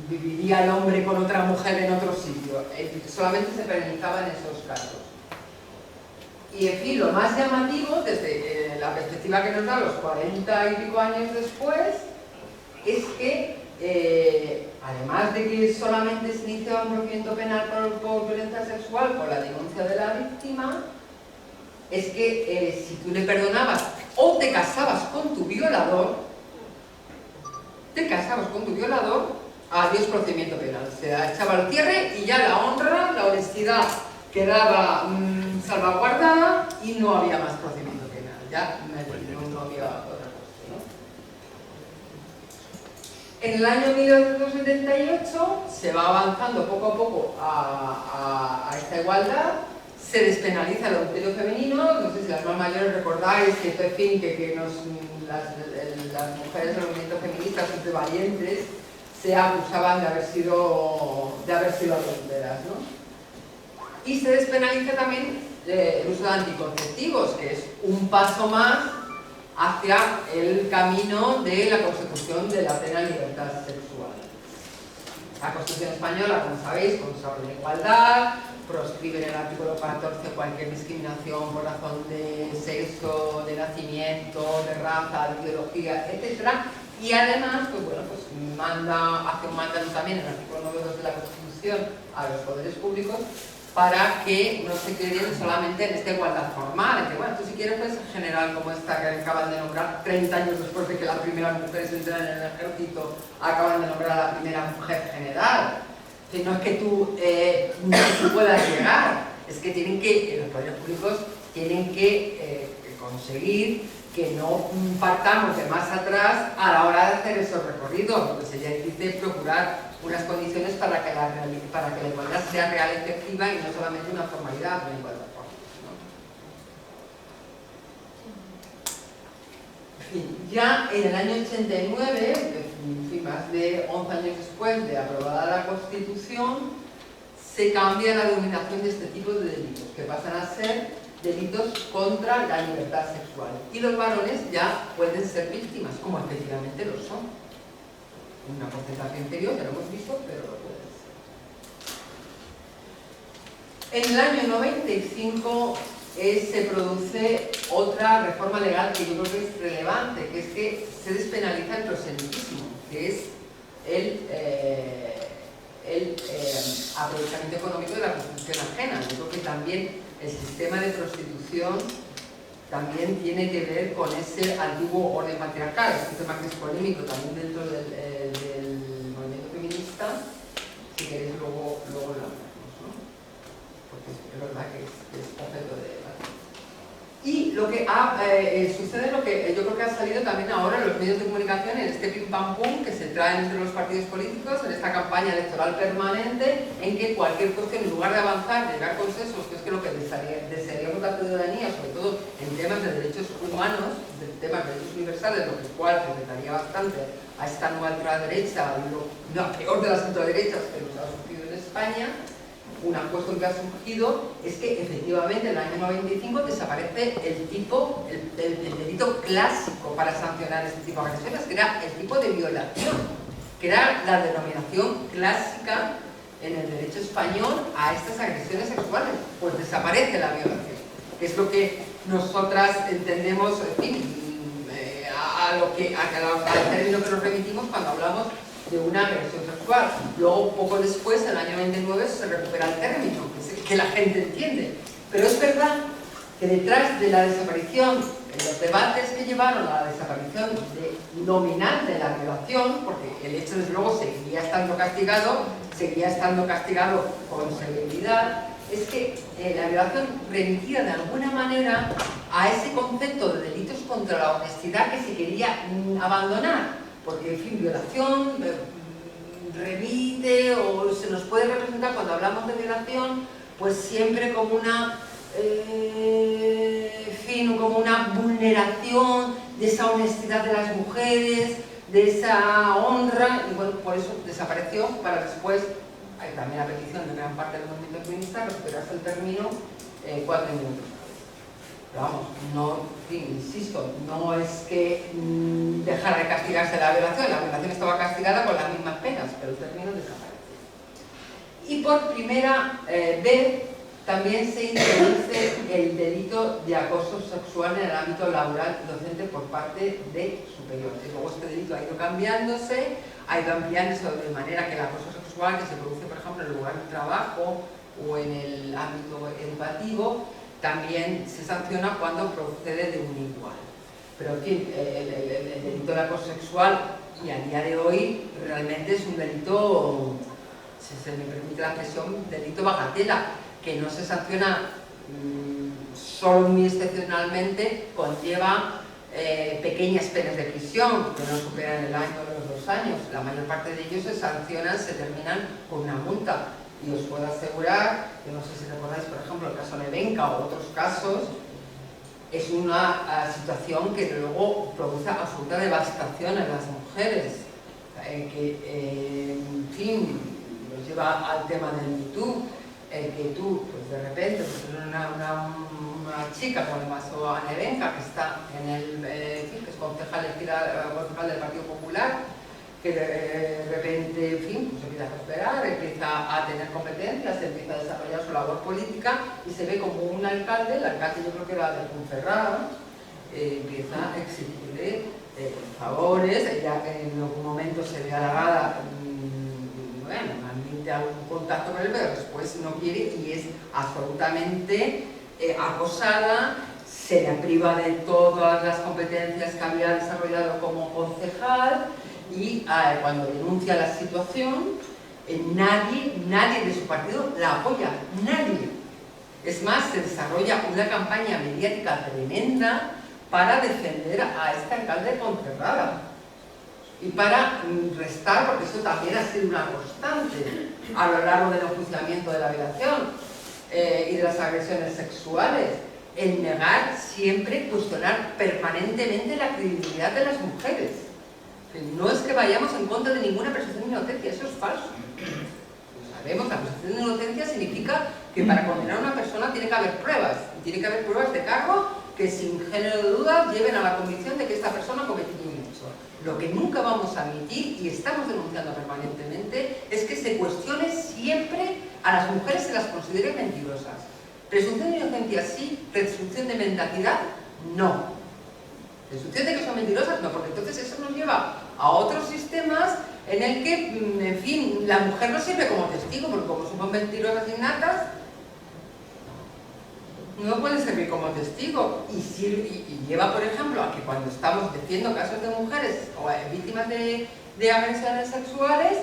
viviría el hombre con otra mujer en otro sitio. Solamente se penalizaba en esos casos. Y en fin, lo más llamativo, desde la perspectiva que nos da los 40 y pico años después, es que además de que solamente se iniciaba un procedimiento penal por violencia sexual por la denuncia de la víctima, es que si tú le perdonabas o te casabas con tu violador, adiós procedimiento penal. Se echaba el cierre y ya la honra, la honestidad quedaba salvaguardada y no había más procedimiento penal. Ya no había otra cosa, ¿no? En el año 1978 se va avanzando poco a poco a esta igualdad. Se despenaliza el adulterio femenino. No sé si las más mayores recordáis que, en fin, las mujeres del movimiento feminista, siempre valientes, se acusaban de haber sido adúlteras, ¿no? Y se despenaliza también el uso de anticonceptivos, que es un paso más hacia el camino de la consecución de la plena libertad sexual. La Constitución española, como sabéis, consagra la igualdad, proscribe en el artículo 14 cualquier discriminación por razón de sexo, de nacimiento, de raza, de ideología, etc. Y además, pues bueno, pues hace un mandato también en el artículo 9.2 de la Constitución a los poderes públicos para que no se queden solamente en esta igualdad formal, en que, bueno, tú si quieres puedes en general como esta que acaban de nombrar 30 años después de que las primeras mujeres entran en el ejército, acaban de nombrar a la primera mujer general. Que no es que tú puedas llegar, es que los poderes públicos tienen que conseguir que no partamos de más atrás a la hora de hacer esos recorridos, lo que se dice procurar unas condiciones para que la igualdad sea real y efectiva y no solamente una formalidad, una igualdad formal, ¿no? En fin, ya en el año 89, en fin, más de 11 años después de aprobada la Constitución, se cambia la denominación de este tipo de delitos, que pasan a ser delitos contra la libertad sexual. Y los varones ya pueden ser víctimas, como efectivamente lo son. Una porcentaje inferior, ya lo hemos visto, pero lo pueden ser. En el año 95 se produce otra reforma legal que yo creo que es relevante, que es que se despenaliza el proselitismo, que es el aprovechamiento económico de la prostitución ajena. Yo creo que también el sistema de prostitución también tiene que ver con ese antiguo orden patriarcal. Es un tema que es polémico también dentro del movimiento feminista. Si queréis luego lo hablamos, ¿no? Porque es verdad que es objeto de debate. Y lo que sucede, lo que yo creo que ha salido también ahora en los medios de comunicación, en este pim pam pum que se traen entre los partidos políticos, en esta campaña electoral permanente, en que cualquier cuestión, en lugar de avanzar, de llegar a consensos, que es lo que desearíamos la ciudadanía, sobre todo en temas de derechos humanos, de temas de derechos universales, lo cual respetaría bastante a esta nueva ultraderecha, la peor de las ultraderechas que nos ha surgido en España. Una cuestión que ha surgido es que efectivamente en el año 95 desaparece el delito clásico para sancionar este tipo de agresiones, que era el tipo de violación, que era la denominación clásica en el derecho español a estas agresiones sexuales. Pues desaparece la violación, que es lo que nosotras entendemos, en fin, al término que nos remitimos cuando hablamos de una agresión sexual. Luego, poco después, en el año 99, se recupera el término, que la gente entiende. Pero es verdad que detrás de la desaparición, en los debates que llevaron a la desaparición nominal de la violación, porque el hecho, desde luego, seguía estando castigado con severidad, es que la violación remitía de alguna manera a ese concepto de delitos contra la honestidad que se quería abandonar. Porque, en fin, violación remite o se nos puede representar cuando hablamos de violación, pues siempre como una, como una vulneración de esa honestidad de las mujeres, de esa honra, y bueno, por eso desapareció para después, hay también a petición de gran parte del movimiento feminista, recuperarse el término 4 minutos. Pero vamos, no, insisto, no es que dejara de castigarse la violación estaba castigada con las mismas penas, pero el término desaparece. Y por primera vez también se introduce el delito de acoso sexual en el ámbito laboral docente por parte de superiores. Luego este delito ha ido cambiándose, de manera que el acoso sexual que se produce, por ejemplo, en el lugar de trabajo o en el ámbito educativo, también se sanciona cuando procede de un igual. Pero en fin, el delito de acoso sexual, y a día de hoy, realmente es un delito, si se me permite la expresión, delito bagatela, que no se sanciona solo muy excepcionalmente, conlleva pequeñas penas de prisión, que no superan el año o los 2 años. La mayor parte de ellos se sancionan, se terminan con una multa. Y os puedo asegurar, que no sé si recordáis, por ejemplo, el caso Nevenka o otros casos, es una situación que luego produce absoluta devastación en las mujeres, que, en fin, nos lleva al tema del YouTube, el que tú, pues de repente, pues una chica, como le pasó a Nevenka, que está en que es concejal del Partido Popular, que de repente, en fin, pues empieza a prosperar, empieza a tener competencias, empieza a desarrollar su labor política y se ve como un alcalde, el alcalde yo creo que era de Ponferrada, empieza a exigirle favores, ella en algún momento se ve halagada, bueno, admite algún contacto con él, pero después no quiere y es absolutamente acosada, se le priva de todas las competencias que había desarrollado como concejal. Y cuando denuncia la situación, nadie de su partido la apoya, nadie. Es más, se desarrolla una campaña mediática tremenda para defender a este alcalde de Ponferrada y para restar, porque eso también ha sido una constante a lo largo del enjuiciamiento de la violación y de las agresiones sexuales, el negar siempre, cuestionar permanentemente la credibilidad de las mujeres. No es que vayamos en contra de ninguna presunción de inocencia, eso es falso. Lo sabemos, la presunción de inocencia significa que para condenar a una persona tiene que haber pruebas, y tiene que haber pruebas de cargo que sin género de dudas lleven a la convicción de que esta persona ha cometido un hecho. Lo que nunca vamos a admitir, y estamos denunciando permanentemente, es que se cuestione siempre a las mujeres, se las considere mentirosas. Presunción de inocencia sí, presunción de mendacidad no. Presunción de que son mentirosas, no, porque entonces eso nos lleva a otros sistemas en el que, en fin, la mujer no sirve como testigo, porque como somos mentirosas innatas, no puede servir como testigo y lleva, por ejemplo, a que cuando estamos diciendo casos de mujeres o víctimas de agresiones sexuales,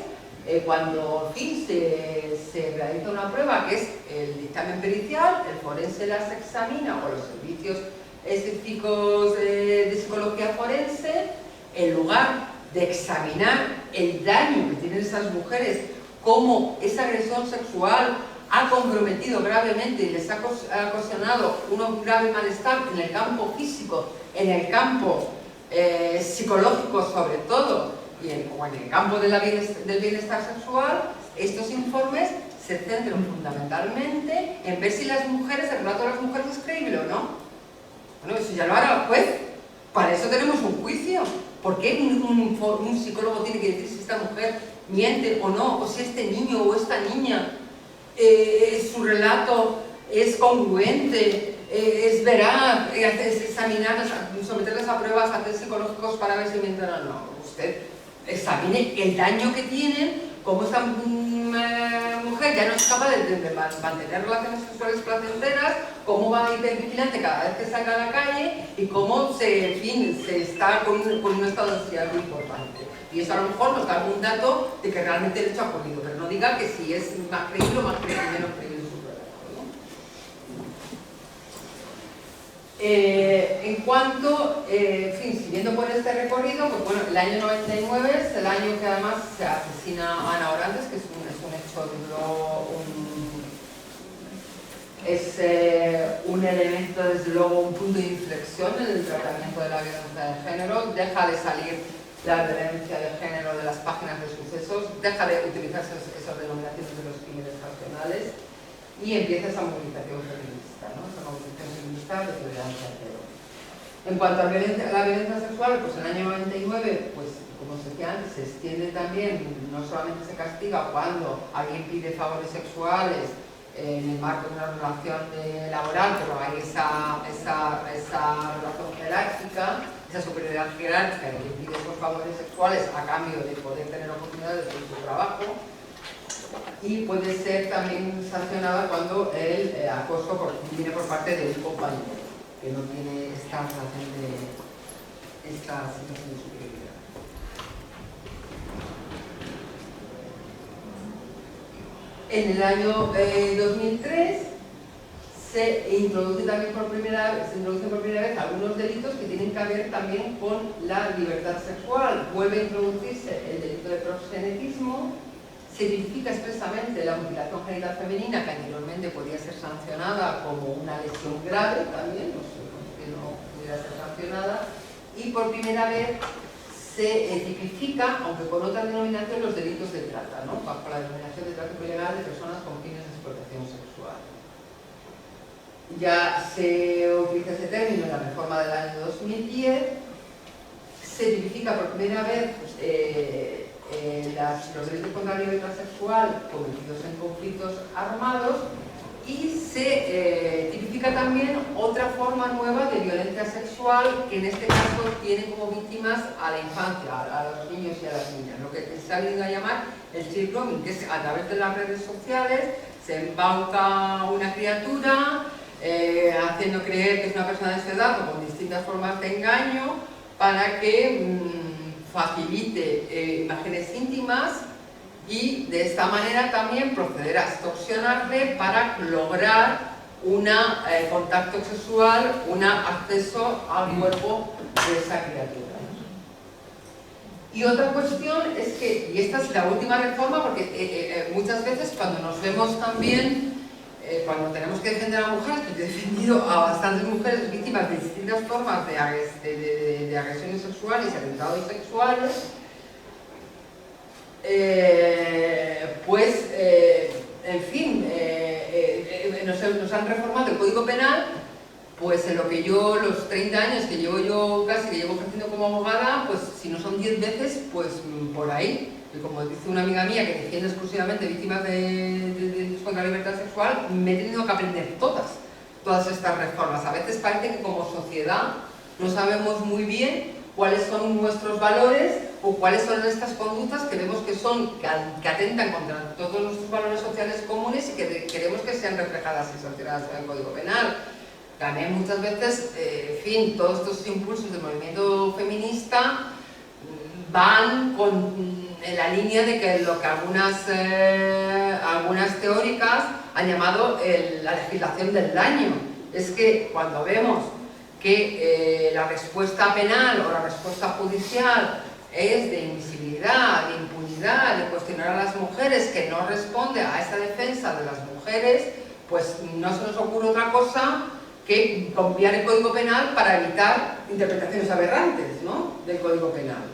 cuando, en fin, se realiza una prueba que es el dictamen pericial, el forense las examina o los servicios específicos de psicología forense, en lugar de examinar el daño que tienen esas mujeres, cómo esa agresión sexual ha comprometido gravemente y les ha ocasionado un grave malestar en el campo físico, en el campo psicológico sobre todo, o en el campo del bienestar sexual, estos informes se centran fundamentalmente en ver si las mujeres, el relato de las mujeres es creíble o no. Bueno, eso ya lo hará el juez. Para eso tenemos un juicio. ¿Por qué un psicólogo tiene que decir si esta mujer miente o no? O si este niño o esta niña, su relato es congruente, es veraz, es examinarlas, someterlas a pruebas, a test psicológicos para ver si mienten o no. Usted examine el daño que tienen, cómo esta mujer ya no es capaz de mantener relaciones sexuales placenteras, cómo va hipervigilante cada vez que salga a la calle y cómo se está con un estado de ansiedad muy importante. Y eso a lo mejor nos da algún dato de que realmente el hecho ha ocurrido, pero no diga que si es más creíble o menos creíble su relato, ¿no? En cuanto, en fin, siguiendo por este recorrido, pues bueno, el año 99 es el año que además se asesina a Ana Orantes, que es un hecho duro, es un elemento, desde luego, un punto de inflexión en el tratamiento de la violencia de género. Deja de salir la violencia de género de las páginas de sucesos, deja de utilizarse esas denominaciones de los crímenes pasionales y empieza esa movilización feminista, ¿no? Esa movilización feminista de tolerancia cero. En cuanto a la violencia sexual, pues en el año 99, pues como se decía antes, se extiende también, no solamente se castiga cuando alguien pide favores sexuales en el marco de una relación laboral, pero hay esa relación jerárquica, esa superioridad jerárquica de quien pide esos favores sexuales a cambio de poder tener oportunidades en su trabajo, y puede ser también sancionada cuando el acoso viene por parte de un compañero que no tiene esta situación de superioridad. En el año 2003 se introducen por primera vez algunos delitos que tienen que ver también con la libertad sexual. Vuelve a introducirse el delito de proxenetismo, se tipifica expresamente la mutilación genital femenina, que anteriormente podía ser sancionada como una lesión grave también, que no pudiera ser sancionada, y por primera vez se tipifica, aunque con otra denominación, los delitos de trata, ¿no? Bajo la denominación de tráfico ilegal de personas con fines de explotación sexual. Ya se utiliza ese término en la reforma del año 2010, se tipifica por primera vez los delitos contra la libertad sexual cometidos en conflictos armados, y se tipifica también otra forma nueva de violencia sexual, que en este caso tiene como víctimas a la infancia, a los niños y a las niñas, lo que se ha venido a llamar el child grooming, que es a través de las redes sociales se embauca una criatura haciendo creer que es una persona de su edad o con distintas formas de engaño para que facilite imágenes íntimas, y de esta manera también proceder a extorsionarle para lograr un contacto sexual, un acceso al cuerpo de esa criatura. Y otra cuestión es que, y esta es la última reforma, porque muchas veces cuando nos vemos también, cuando tenemos que defender a mujeres, que yo he defendido a bastantes mujeres víctimas de distintas formas de agresiones sexuales y atentados sexuales, en fin, nos han reformado el Código Penal, pues en lo que yo, los 30 años que llevo yo casi, que llevo ejerciendo como abogada, pues si no son 10 veces, pues por ahí. Y como dice una amiga mía que defiende exclusivamente víctimas de delitos contra la libertad sexual, me he tenido que aprender todas estas reformas. A veces parece que como sociedad no sabemos muy bien cuáles son nuestros valores o cuáles son estas conductas que vemos que atentan contra todos nuestros valores sociales comunes y que queremos que sean reflejadas y sancionadas en el Código Penal. también muchas veces, en fin, todos estos impulsos del movimiento feminista van en la línea de que lo que algunas teóricas han llamado la legislación del daño. Es que cuando vemos que la respuesta penal o la respuesta judicial es de invisibilidad, de impunidad, de cuestionar a las mujeres, que no responde a esa defensa de las mujeres, pues no se nos ocurre otra cosa que copiar el Código Penal para evitar interpretaciones aberrantes, ¿no?, del Código Penal.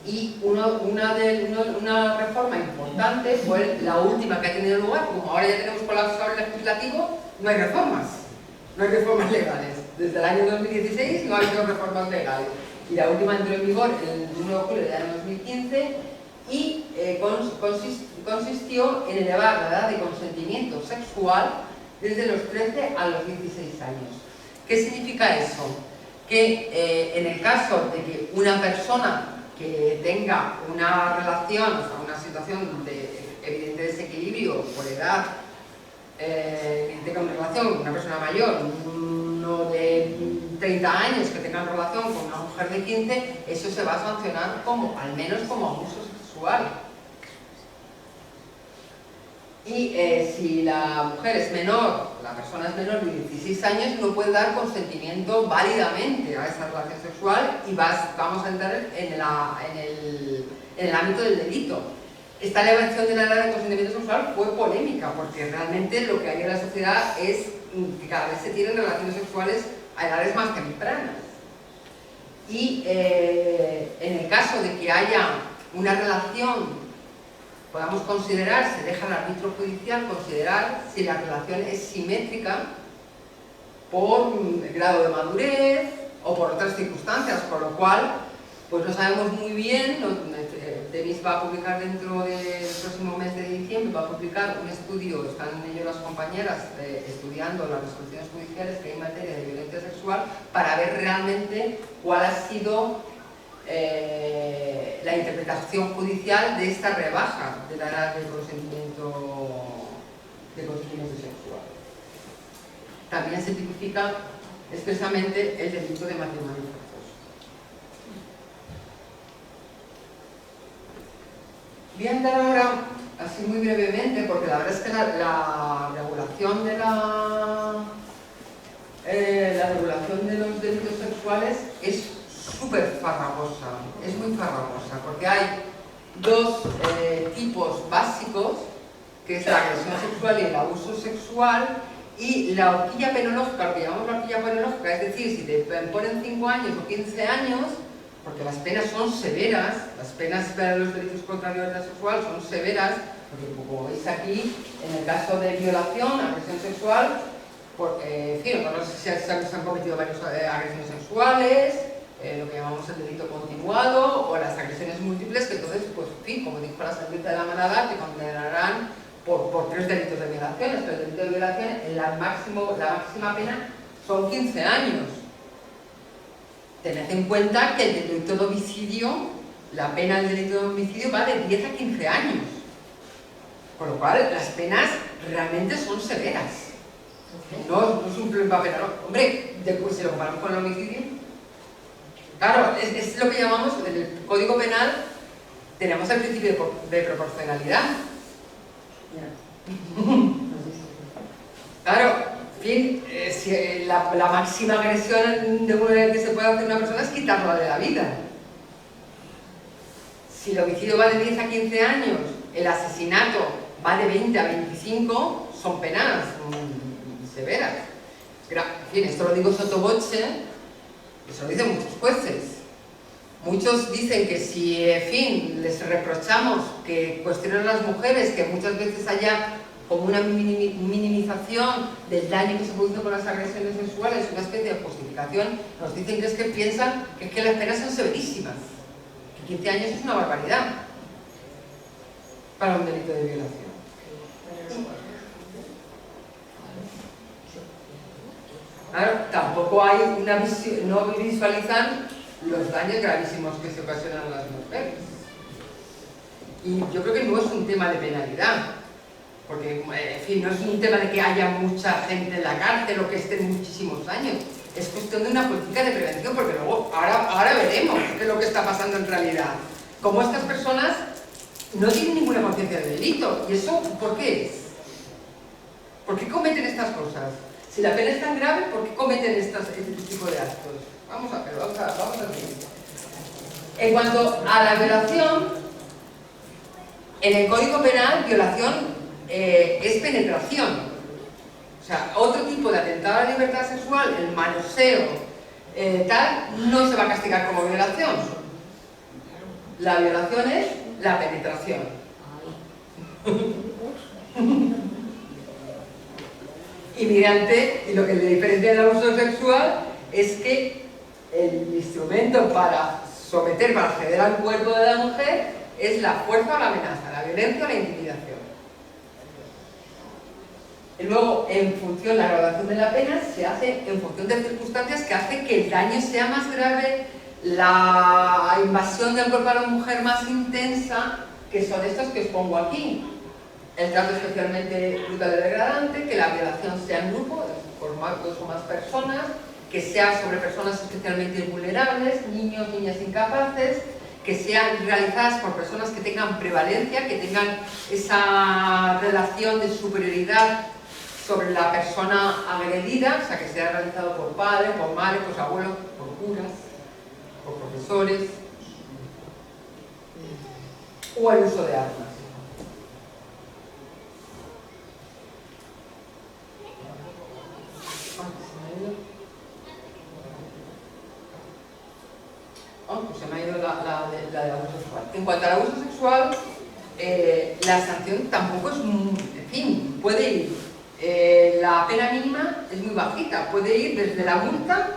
Y una reforma importante fue la última que ha tenido lugar. Como ahora ya tenemos colapso legislativo, no hay reformas legales. Desde el año 2016 no ha habido reformas legales. Y la última entró en vigor el 1 de julio del año 2015 y consistió en elevar la edad de consentimiento sexual desde los 13 a los 16 años. ¿Qué significa eso? Que en el caso de que una persona que tenga una relación, o sea, una situación de evidente desequilibrio por edad, que tenga una relación con una persona mayor, uno de 30 años que tenga una relación con una mujer de 15, eso se va a sancionar al menos como abuso sexual. Y si la mujer es menor, la persona es menor de 16 años, no puede dar consentimiento válidamente a esa relación sexual y vamos a entrar en el ámbito del delito. Esta elevación de la edad de consentimiento sexual fue polémica porque realmente lo que hay en la sociedad es que cada vez se tienen relaciones sexuales a edades más tempranas. Y en el caso de que haya una relación, podamos considerar, se deja al árbitro judicial considerar si la relación es simétrica por grado de madurez o por otras circunstancias, con lo cual pues no sabemos muy bien. Denis va a publicar dentro del próximo mes de diciembre, va a publicar un estudio, están en ello las compañeras estudiando las resoluciones judiciales que hay en materia de violencia sexual para ver realmente cuál ha sido la interpretación judicial de esta rebaja de la edad de consentimiento sexual. También se tipifica expresamente el delito de matrimonio forzoso. Voy a entrar ahora, así muy brevemente, porque la verdad es que la regulación de los delitos sexuales es súper farragosa, es muy farragosa, porque hay dos tipos básicos, que es la agresión sexual y el abuso sexual, y la horquilla penológica, lo que llamamos la horquilla penológica, es decir, si te ponen 5 años o 15 años, porque las penas son severas, las penas para los delitos contra la libertad sexual son severas, porque como veis aquí, en el caso de violación, agresión sexual, en fin, no sé si se han cometido varias agresiones sexuales, lo que llamamos el delito continuado, o las agresiones múltiples, que entonces, pues, en fin, como dijo la sentencia de la Manada, te condenarán por 3 delitos de violación. Pero el delito de violación, la máxima pena son 15 años. Tened en cuenta que el delito de homicidio, la pena del delito de homicidio va de 10 a 15 años. Con lo cual, las penas realmente son severas. No es un problema penal. Hombre, después si lo comparamos con el homicidio, claro, es lo que llamamos, en el Código Penal, tenemos el principio de proporcionalidad. Claro, en fin, si la máxima agresión que se puede hacer a una persona es quitarla de la vida. Si el homicidio va de 10 a 15 años, el asesinato va de 20 a 25, son penas severas. Pero, en fin, esto lo digo sotto voce, eso lo dicen muchos jueces. Muchos dicen que si, en fin, les reprochamos que cuestionan a las mujeres, que muchas veces haya como una minimización del daño que se produce con las agresiones sexuales, una especie de justificación, nos dicen que es que piensan que es que las penas son severísimas, que 15 años es una barbaridad para un delito de violación. Claro, tampoco hay una visión, no visualizan los daños gravísimos que se ocasionan a las mujeres. Y yo creo que no es un tema de penalidad. porque, en fin, no es un tema de que haya mucha gente en la cárcel o que estén muchísimos años, es cuestión de una política de prevención, porque luego, ahora veremos qué es lo que está pasando en realidad, cómo estas personas no tienen ninguna conciencia de delito, y eso, ¿por qué es? ¿Por qué cometen estas cosas? Si la pena es tan grave, ¿por qué cometen este tipo de actos? Vamos a ver. En cuanto a la violación, en el Código Penal, violación es penetración. O sea, otro tipo de atentado a la libertad sexual, el manoseo, tal, no se va a castigar como violación. La violación es la penetración. Y lo que le diferencia del abuso sexual es que el instrumento para someter, para acceder al cuerpo de la mujer es la fuerza o la amenaza, la violencia o la intimidación. Y luego, en función, la graduación de la pena se hace en función de circunstancias que hacen que el daño sea más grave, la invasión del cuerpo de la mujer más intensa, que son estos que os pongo aquí. El trato especialmente brutal y degradante, que la violación sea en grupo, por dos o más personas, que sea sobre personas especialmente vulnerables, niños, niñas incapaces, que sean realizadas por personas que tengan prevalencia, que tengan esa relación de superioridad sobre la persona agredida, o sea, que sea realizado por padres, por madres, por abuelos, por curas, por profesores, o el uso de armas. Pues se me ha ido la de abuso sexual. En cuanto al abuso sexual, la sanción tampoco es, en fin, puede ir, la pena mínima es muy bajita, puede ir desde la multa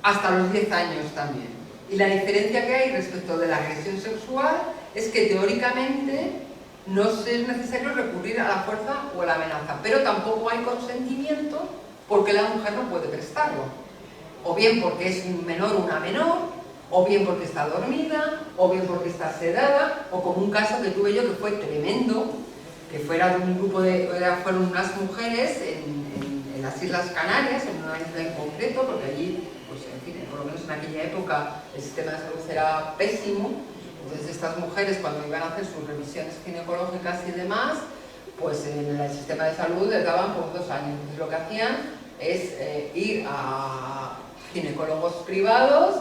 hasta los 10 años también. Y la diferencia que hay respecto de la agresión sexual es que teóricamente no es necesario recurrir a la fuerza o a la amenaza, pero tampoco hay consentimiento porque la mujer no puede prestarlo. O bien porque es un menor o una menor, o bien porque está dormida, o bien porque está sedada, o como un caso que tuve yo que fue tremendo, que fuera de un grupo fueron unas mujeres en las Islas Canarias, en una isla en concreto, porque allí, pues en fin, por lo menos en aquella época el sistema de salud era pésimo. Entonces estas mujeres, cuando iban a hacer sus revisiones ginecológicas y demás, pues en el sistema de salud les daban por 2 años. Entonces lo que hacían es ir a ginecólogos privados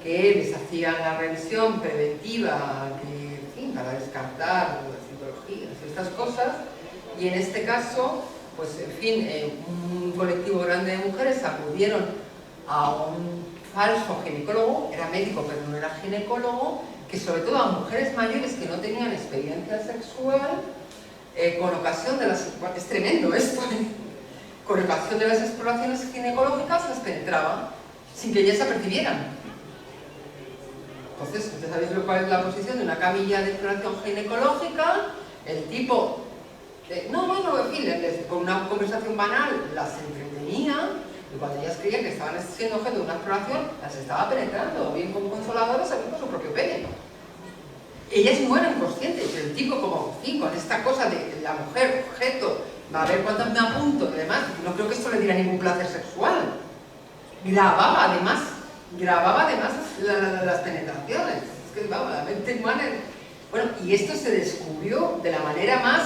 que les hacían la revisión preventiva, que, en fin, para descartar las citologías y estas cosas, y en este caso, pues en fin, un colectivo grande de mujeres acudieron a un falso ginecólogo, era médico pero no era ginecólogo, que sobre todo a mujeres mayores que no tenían experiencia sexual, con ocasión de las... es tremendo esto, con ocasión de las exploraciones ginecológicas las penetraba, sin que ellas se apercibieran. Entonces, ¿ustedes sabéis cuál es la posición de una camilla de exploración ginecológica? El tipo, en fin, con una conversación banal las entretenía, y cuando ellas creían que estaban siendo objeto de una exploración, las estaba penetrando, o bien con consoladores, o bien con su propio pene. Ellas no eran conscientes, pero el tipo, como, en fin, con esta cosa de la mujer, objeto, va a ver cuánto me apunto, y demás, no creo que esto le diera ningún placer sexual. Grababa además las penetraciones. Es que, vamos, la mente humana... Bueno, y esto se descubrió de la manera más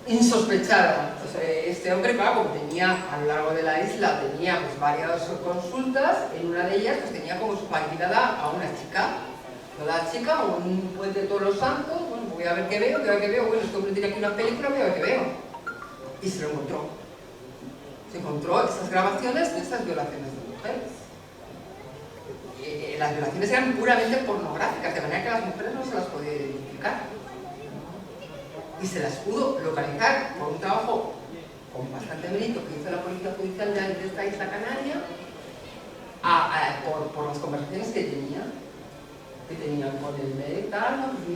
insospechada. O sea, este hombre, claro, como tenía a lo largo de la isla, tenía pues, varias consultas, en una de ellas pues, tenía como su invitada a una chica. La chica, un puente de Todos los Santos, bueno, voy a ver qué veo, bueno, este hombre tiene aquí una película, voy a ver qué veo. Y se lo encontró. Se encontró estas grabaciones de estas violaciones de mujeres. Las violaciones eran puramente pornográficas, de manera que las mujeres no se las podía identificar. Y se las pudo localizar por un trabajo con bastante mérito que hizo la Policía Judicial de esta isla canaria, por las conversaciones que tenían con el médico, no, pues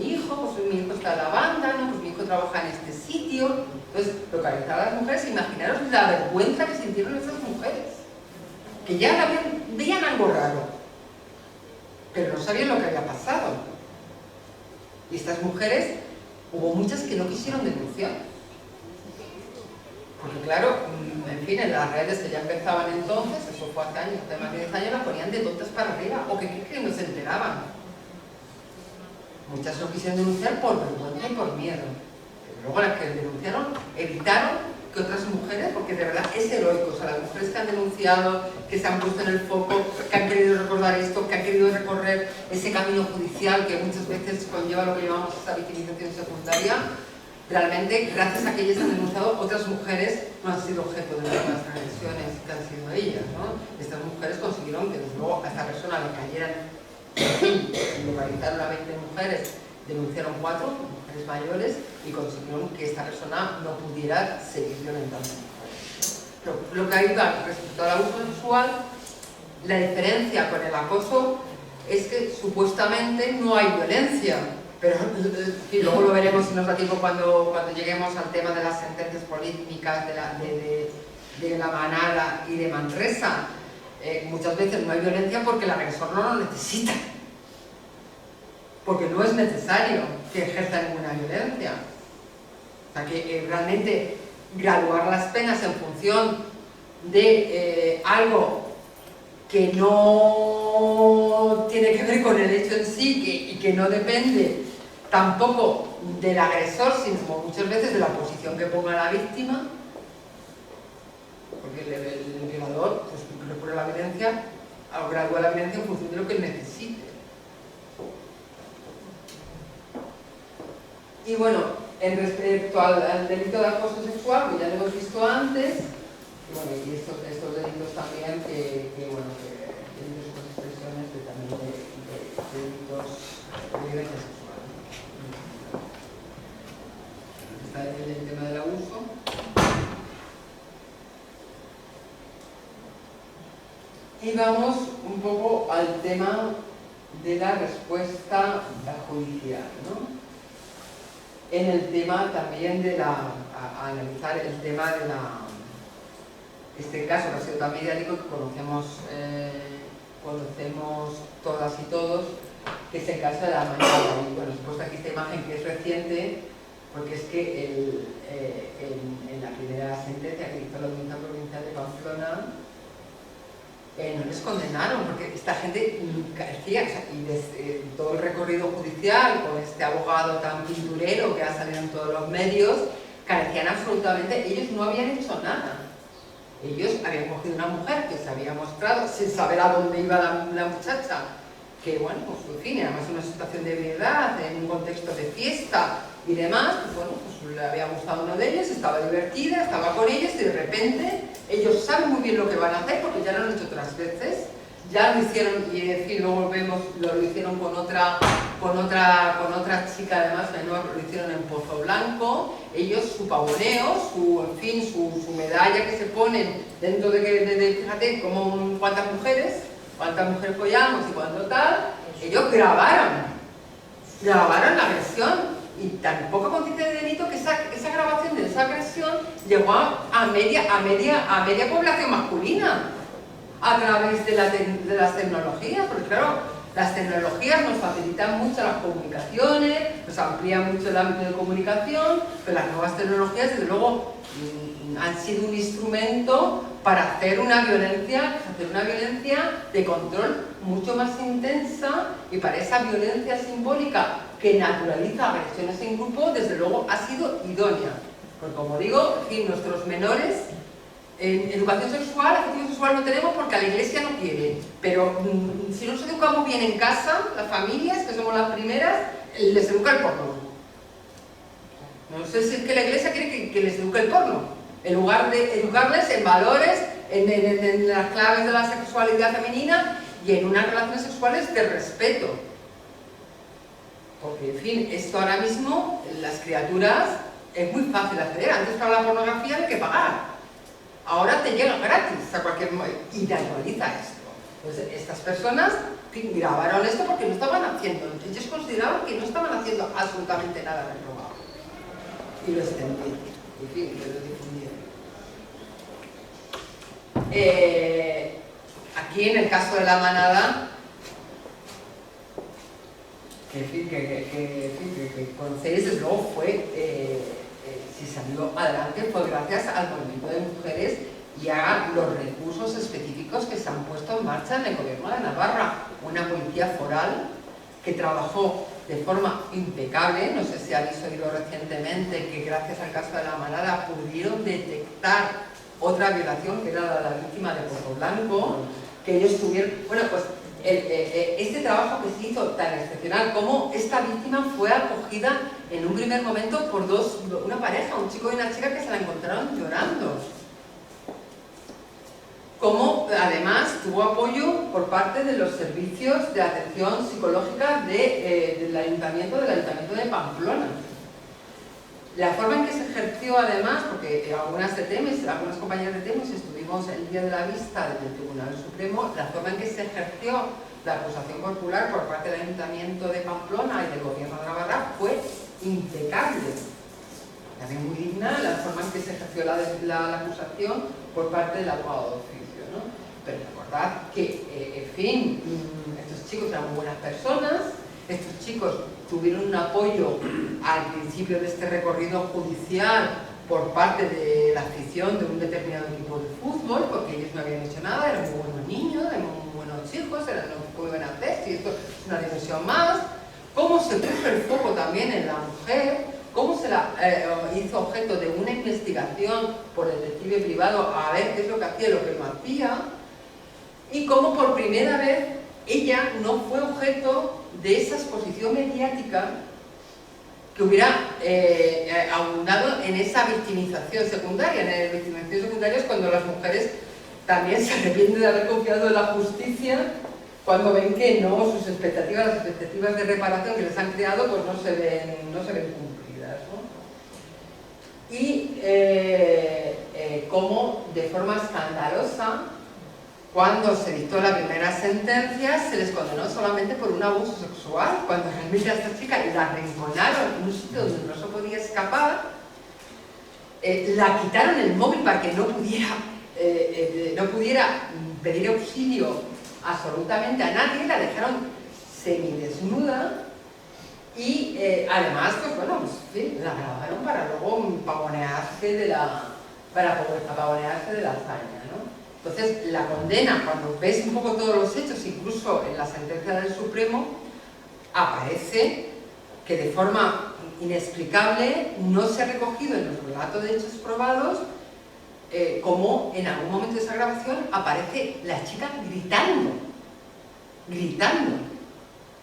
mi hijo está en la banda, no, pues mi hijo trabaja en este sitio. Entonces, localizar a las mujeres, imaginaros la vergüenza que sintieron esas mujeres, que ya veían algo raro, pero no sabían lo que había pasado. Y estas mujeres, hubo muchas que no quisieron denunciar. Porque claro, en fin, en las redes que ya empezaban entonces, eso fue hace años, hace más de 10 años, las ponían de tontas para arriba, o que no se enteraban. Muchas no quisieron denunciar por vergüenza y por miedo. Pero luego las que denunciaron evitaron que otras mujeres, porque de verdad es heroico, o sea, las mujeres que han denunciado, que se han puesto en el foco, que han querido recordar esto, que han querido recorrer ese camino judicial que muchas veces conlleva lo que llamamos esta victimización secundaria, realmente, gracias a que ellas han denunciado, otras mujeres no han sido objeto de las mismas agresiones que han sido ellas, ¿no? Estas mujeres consiguieron que, desde luego, a esta persona le cayeran, localizaron a 20 mujeres, denunciaron 4 mujeres mayores y consiguieron que esta persona no pudiera seguir violentando a mujeres. Pero lo que ayuda respecto al abuso sexual, la diferencia con el acoso es que supuestamente no hay violencia. Pero y luego lo veremos si nos da tiempo cuando lleguemos al tema de las sentencias políticas de la Manada y de Manresa. Muchas veces no hay violencia porque el agresor no lo necesita. Porque no es necesario que ejerza ninguna violencia. O sea que realmente graduar las penas en función de algo que no tiene que ver con el hecho en sí y que no depende tampoco del agresor, sino muchas veces de la posición que ponga la víctima, porque el violador pues, recurre a la violencia, o gradúa la violencia en función de lo que él necesite. Y bueno, en respecto al delito de acoso sexual, que ya lo hemos visto antes, y bueno, y estos delitos también que bueno, que tienen sus expresiones también de delitos de violencia sexual. Está el tema del abuso. Y vamos un poco al tema de la respuesta judicial, ¿no? En el tema también de a analizar el tema de este caso que ha sido tan mediático, que conocemos todas y todos, que es el caso de la Manada. Y bueno, os he puesto aquí esta imagen que es reciente, porque es que en la primera sentencia que hizo la Audiencia Provincial de Pamplona, no les condenaron, porque esta gente carecía, o sea, y desde todo el recorrido judicial, con este abogado tan pinturero que ha salido en todos los medios, carecían absolutamente, ellos no habían hecho nada. Ellos habían cogido una mujer que se había mostrado, sin saber a dónde iba la muchacha, que bueno, pues en fin, además una situación de ebriedad, en un contexto de fiesta y demás, pues bueno, pues le había gustado uno de ellos, estaba divertida, estaba con ellos y de repente ellos saben muy bien lo que van a hacer porque ya lo han hecho otras veces, ya lo hicieron, y en fin, luego vemos, lo hicieron con otra chica además menor, lo hicieron en Pozo Blanco. Ellos, su pavoneo, su medalla que se ponen dentro de fíjate, como cuántas mujeres follamos y cuánto tal, ellos grabaron la agresión. Y tan poca conciencia de delito que esa grabación de esa agresión llegó a media población masculina a través de las tecnologías, porque claro, las tecnologías nos facilitan mucho las comunicaciones, nos amplían mucho el ámbito de comunicación, pero las nuevas tecnologías desde luego han sido un instrumento para hacer una violencia de control mucho más intensa, y para esa violencia simbólica que naturaliza agresiones en grupo, desde luego ha sido idónea. Porque como digo, en fin, nuestros menores en educación sexual no tenemos porque a la iglesia no quiere, pero si nos educamos bien en casa, las familias, que somos las primeras, les educa el porno. No sé si es que la iglesia quiere que les eduque el porno, en lugar de educarles en valores, en las claves de la sexualidad femenina y en unas relaciones sexuales de respeto. Porque, en fin, esto ahora mismo, las criaturas, es muy fácil acceder. Antes para la pornografía hay que pagar. Ahora te llega gratis a cualquier momento y naturaliza esto. Entonces, estas personas grabaron esto porque no estaban haciendo, ellos consideraban que no estaban haciendo absolutamente nada reprobable. Y lo extendieron. En fin, lo difundieron. Aquí, en el caso de la Manada, que conocéis, desde luego si salió adelante fue gracias al movimiento de mujeres y a los recursos específicos que se han puesto en marcha en el gobierno de Navarra. Una policía foral que trabajó de forma impecable. No sé si habéis oído recientemente que gracias al caso de la Manada pudieron detectar otra violación que era la víctima de Pozo Blanco, que ellos tuvieron... Bueno, pues este trabajo que se hizo tan excepcional, como esta víctima fue acogida en un primer momento por una pareja, un chico y una chica que se la encontraron llorando. Como además tuvo apoyo por parte de los servicios de atención psicológica del Ayuntamiento de Pamplona. La forma en que se ejerció además, porque algunas compañeras de Temis estuvimos el día de la vista del Tribunal Supremo, la forma en que se ejerció la acusación popular por parte del Ayuntamiento de Pamplona y del Gobierno de Navarra fue impecable. También muy digna la forma en que se ejerció la acusación por parte del abogado de oficio, ¿no? Pero recordad que, en fin, estos chicos eran muy buenas personas, estos chicos tuvieron un apoyo al principio de este recorrido judicial por parte de la afición de un determinado equipo de fútbol, porque ellos no habían hecho nada, eran muy buenos niños, eran muy buenos chicos, eran muy buenas tesis, y esto es una dimensión más. Cómo se puso el foco también en la mujer, cómo se la hizo objeto de una investigación por el detective privado a ver qué es lo que hacía y lo que no hacía, y cómo por primera vez ella no fue objeto de esa exposición mediática que hubiera abundado en esa victimización secundaria. En la victimización secundaria es cuando las mujeres también se arrepienten de haber confiado en la justicia cuando ven que no, sus expectativas, las expectativas de reparación que les han creado, pues no se ven cumplidas, ¿no? Y cómo de forma escandalosa, cuando se dictó la primera sentencia, se les condenó solamente por un abuso sexual, cuando realmente a esta chica la arrinconaron en un sitio donde no se podía escapar, la quitaron el móvil para que no pudiera pedir auxilio absolutamente a nadie, la dejaron semidesnuda y además, pues bueno, pues, en fin, la grabaron para luego pavonearse de la hazaña, ¿no? Entonces, la condena, cuando ves un poco todos los hechos, incluso en la sentencia del Supremo, aparece que de forma inexplicable no se ha recogido en los relatos de hechos probados como en algún momento de esa grabación aparece la chica gritando.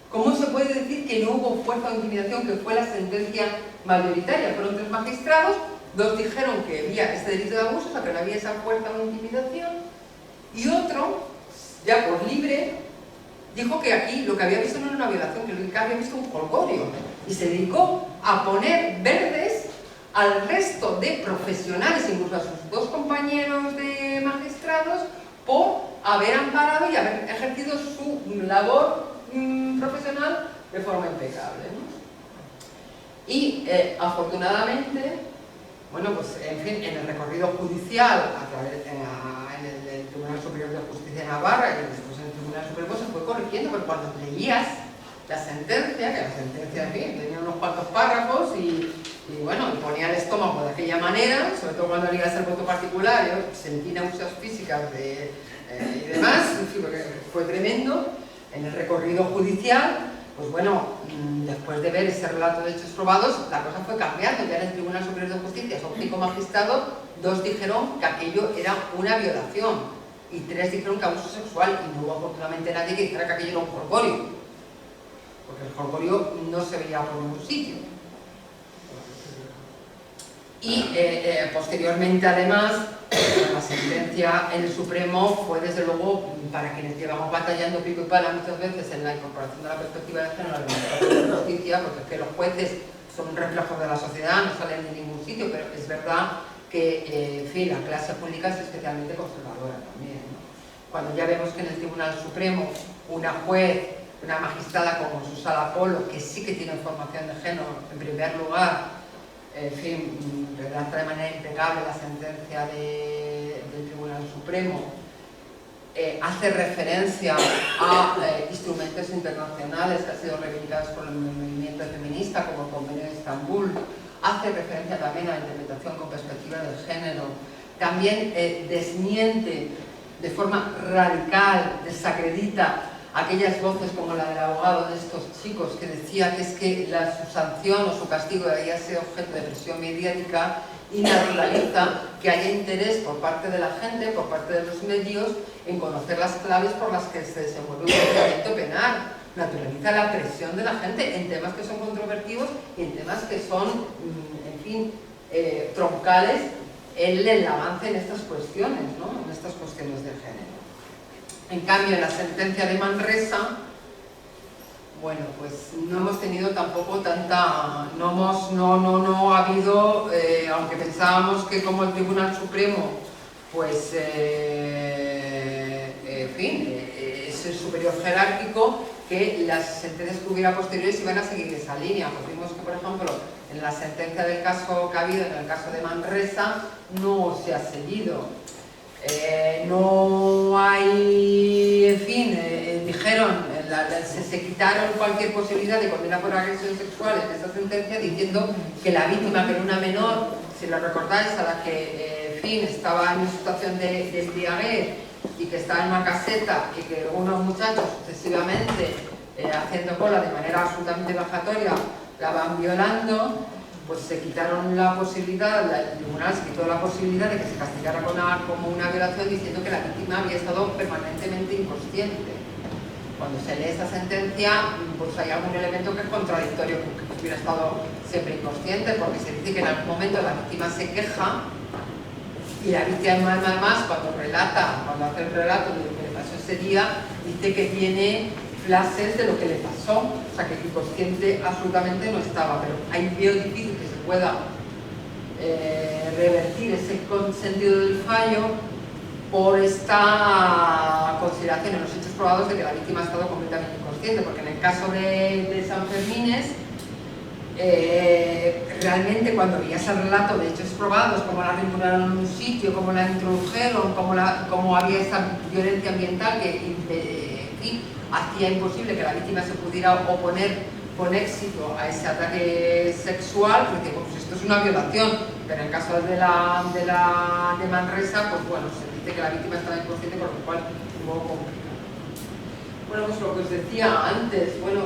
¿Cómo se puede decir que no hubo fuerza o intimidación, que fue la sentencia mayoritaria? Fueron 3 magistrados, 2 dijeron que había este delito de abuso, o sea que no había esa fuerza o intimidación, y otro, ya por libre, dijo que aquí lo que había visto no era una violación, que lo que había visto un jolgorio, y se dedicó a poner verdes al resto de profesionales, incluso a sus 2 compañeros de magistrados, por haber amparado y haber ejercido su labor profesional de forma impecable, ¿no? Y afortunadamente, bueno, pues en fin, en el recorrido judicial en el Tribunal Superior de Justicia de Navarra y después en el Tribunal Supremo se fue corrigiendo, pero cuando leías la sentencia, que la sentencia, en fin, tenía unos cuantos párrafos y bueno, y ponía el estómago de aquella manera, sobre todo cuando leías el voto particular, yo sentí náuseas físicas y demás, en fin, porque fue tremendo. En el recorrido judicial, pues bueno, después de ver ese relato de hechos probados, la cosa fue cambiando. Ya en el Tribunal Superior de Justicia son 5 magistrados, 2 dijeron que aquello era una violación y 3 dijeron que abuso sexual, y no hubo afortunadamente nadie que dijera que aquello era un jolgorio, porque el jolgorio no se veía por ningún sitio. Y posteriormente, además, la sentencia en el Supremo fue, desde luego, para quienes llevamos batallando pico y pala muchas veces en la incorporación de la perspectiva de género en la Administración de Justicia, porque es que los jueces son un reflejo de la sociedad, no salen de ningún sitio, pero es verdad que, en fin, la clase pública es especialmente conservadora también, ¿no? Cuando ya vemos que en el Tribunal Supremo una juez, una magistrada como Susana Polo, que sí que tiene formación de género, en primer lugar, en fin, redacta de manera impecable la sentencia del Tribunal Supremo, hace referencia a instrumentos internacionales que han sido reivindicados por el movimiento feminista, como el Convenio de Estambul, hace referencia también a la interpretación con perspectiva del género, también desmiente de forma radical, desacredita aquellas voces como la del abogado de estos chicos que decía que es que su sanción o su castigo debería ser objeto de presión mediática, y naturaliza que haya interés por parte de la gente, por parte de los medios, en conocer las claves por las que se desenvuelve un procedimiento penal. Naturaliza la presión de la gente en temas que son controvertidos y en temas que son, en fin, troncales en el avance en estas cuestiones, ¿no? En estas cuestiones del género. En cambio, en la sentencia de Manresa, bueno, pues no hemos tenido tampoco tanta, no ha habido, aunque pensábamos que como el Tribunal Supremo, pues, en fin, es el superior jerárquico, que las sentencias que hubiera posteriores iban a seguir esa línea. Pues vimos que, por ejemplo, en la sentencia del caso que ha habido, en el caso de Manresa, no se ha seguido. No hay, en fin, dijeron, se quitaron cualquier posibilidad de condena por agresión sexual en esa sentencia, diciendo que la víctima, que era una menor, si lo recordáis, a la que, en fin, estaba en una situación de embriaguez y que estaba en una caseta y que unos muchachos sucesivamente, haciendo cola de manera absolutamente vejatoria, la van violando, pues se quitaron la posibilidad, el tribunal se quitó la posibilidad de que se castigara como una violación, diciendo que la víctima había estado permanentemente inconsciente. Cuando se lee esa sentencia, pues hay algún elemento que es contradictorio, porque hubiera estado siempre inconsciente, porque se dice que en algún momento la víctima se queja y la víctima además cuando hace el relato de lo que le pasó ese día, dice que tiene flashes de lo que le pasó, o sea que inconsciente absolutamente no estaba, pero ahí veo difícil que se pueda revertir ese sentido del fallo por esta consideración en los hechos probados de que la víctima ha estado completamente inconsciente, porque en el caso de San Fermines, realmente cuando veías el relato de hechos probados, cómo la vincularon en un sitio, cómo la introdujeron, cómo había esa violencia ambiental que hacía imposible que la víctima se pudiera oponer con éxito a ese ataque sexual, porque pues esto es una violación, pero en el caso de Manresa, pues bueno, se dice que la víctima estaba inconsciente, por lo cual es un poco complicado. Bueno, pues lo que os decía antes, bueno,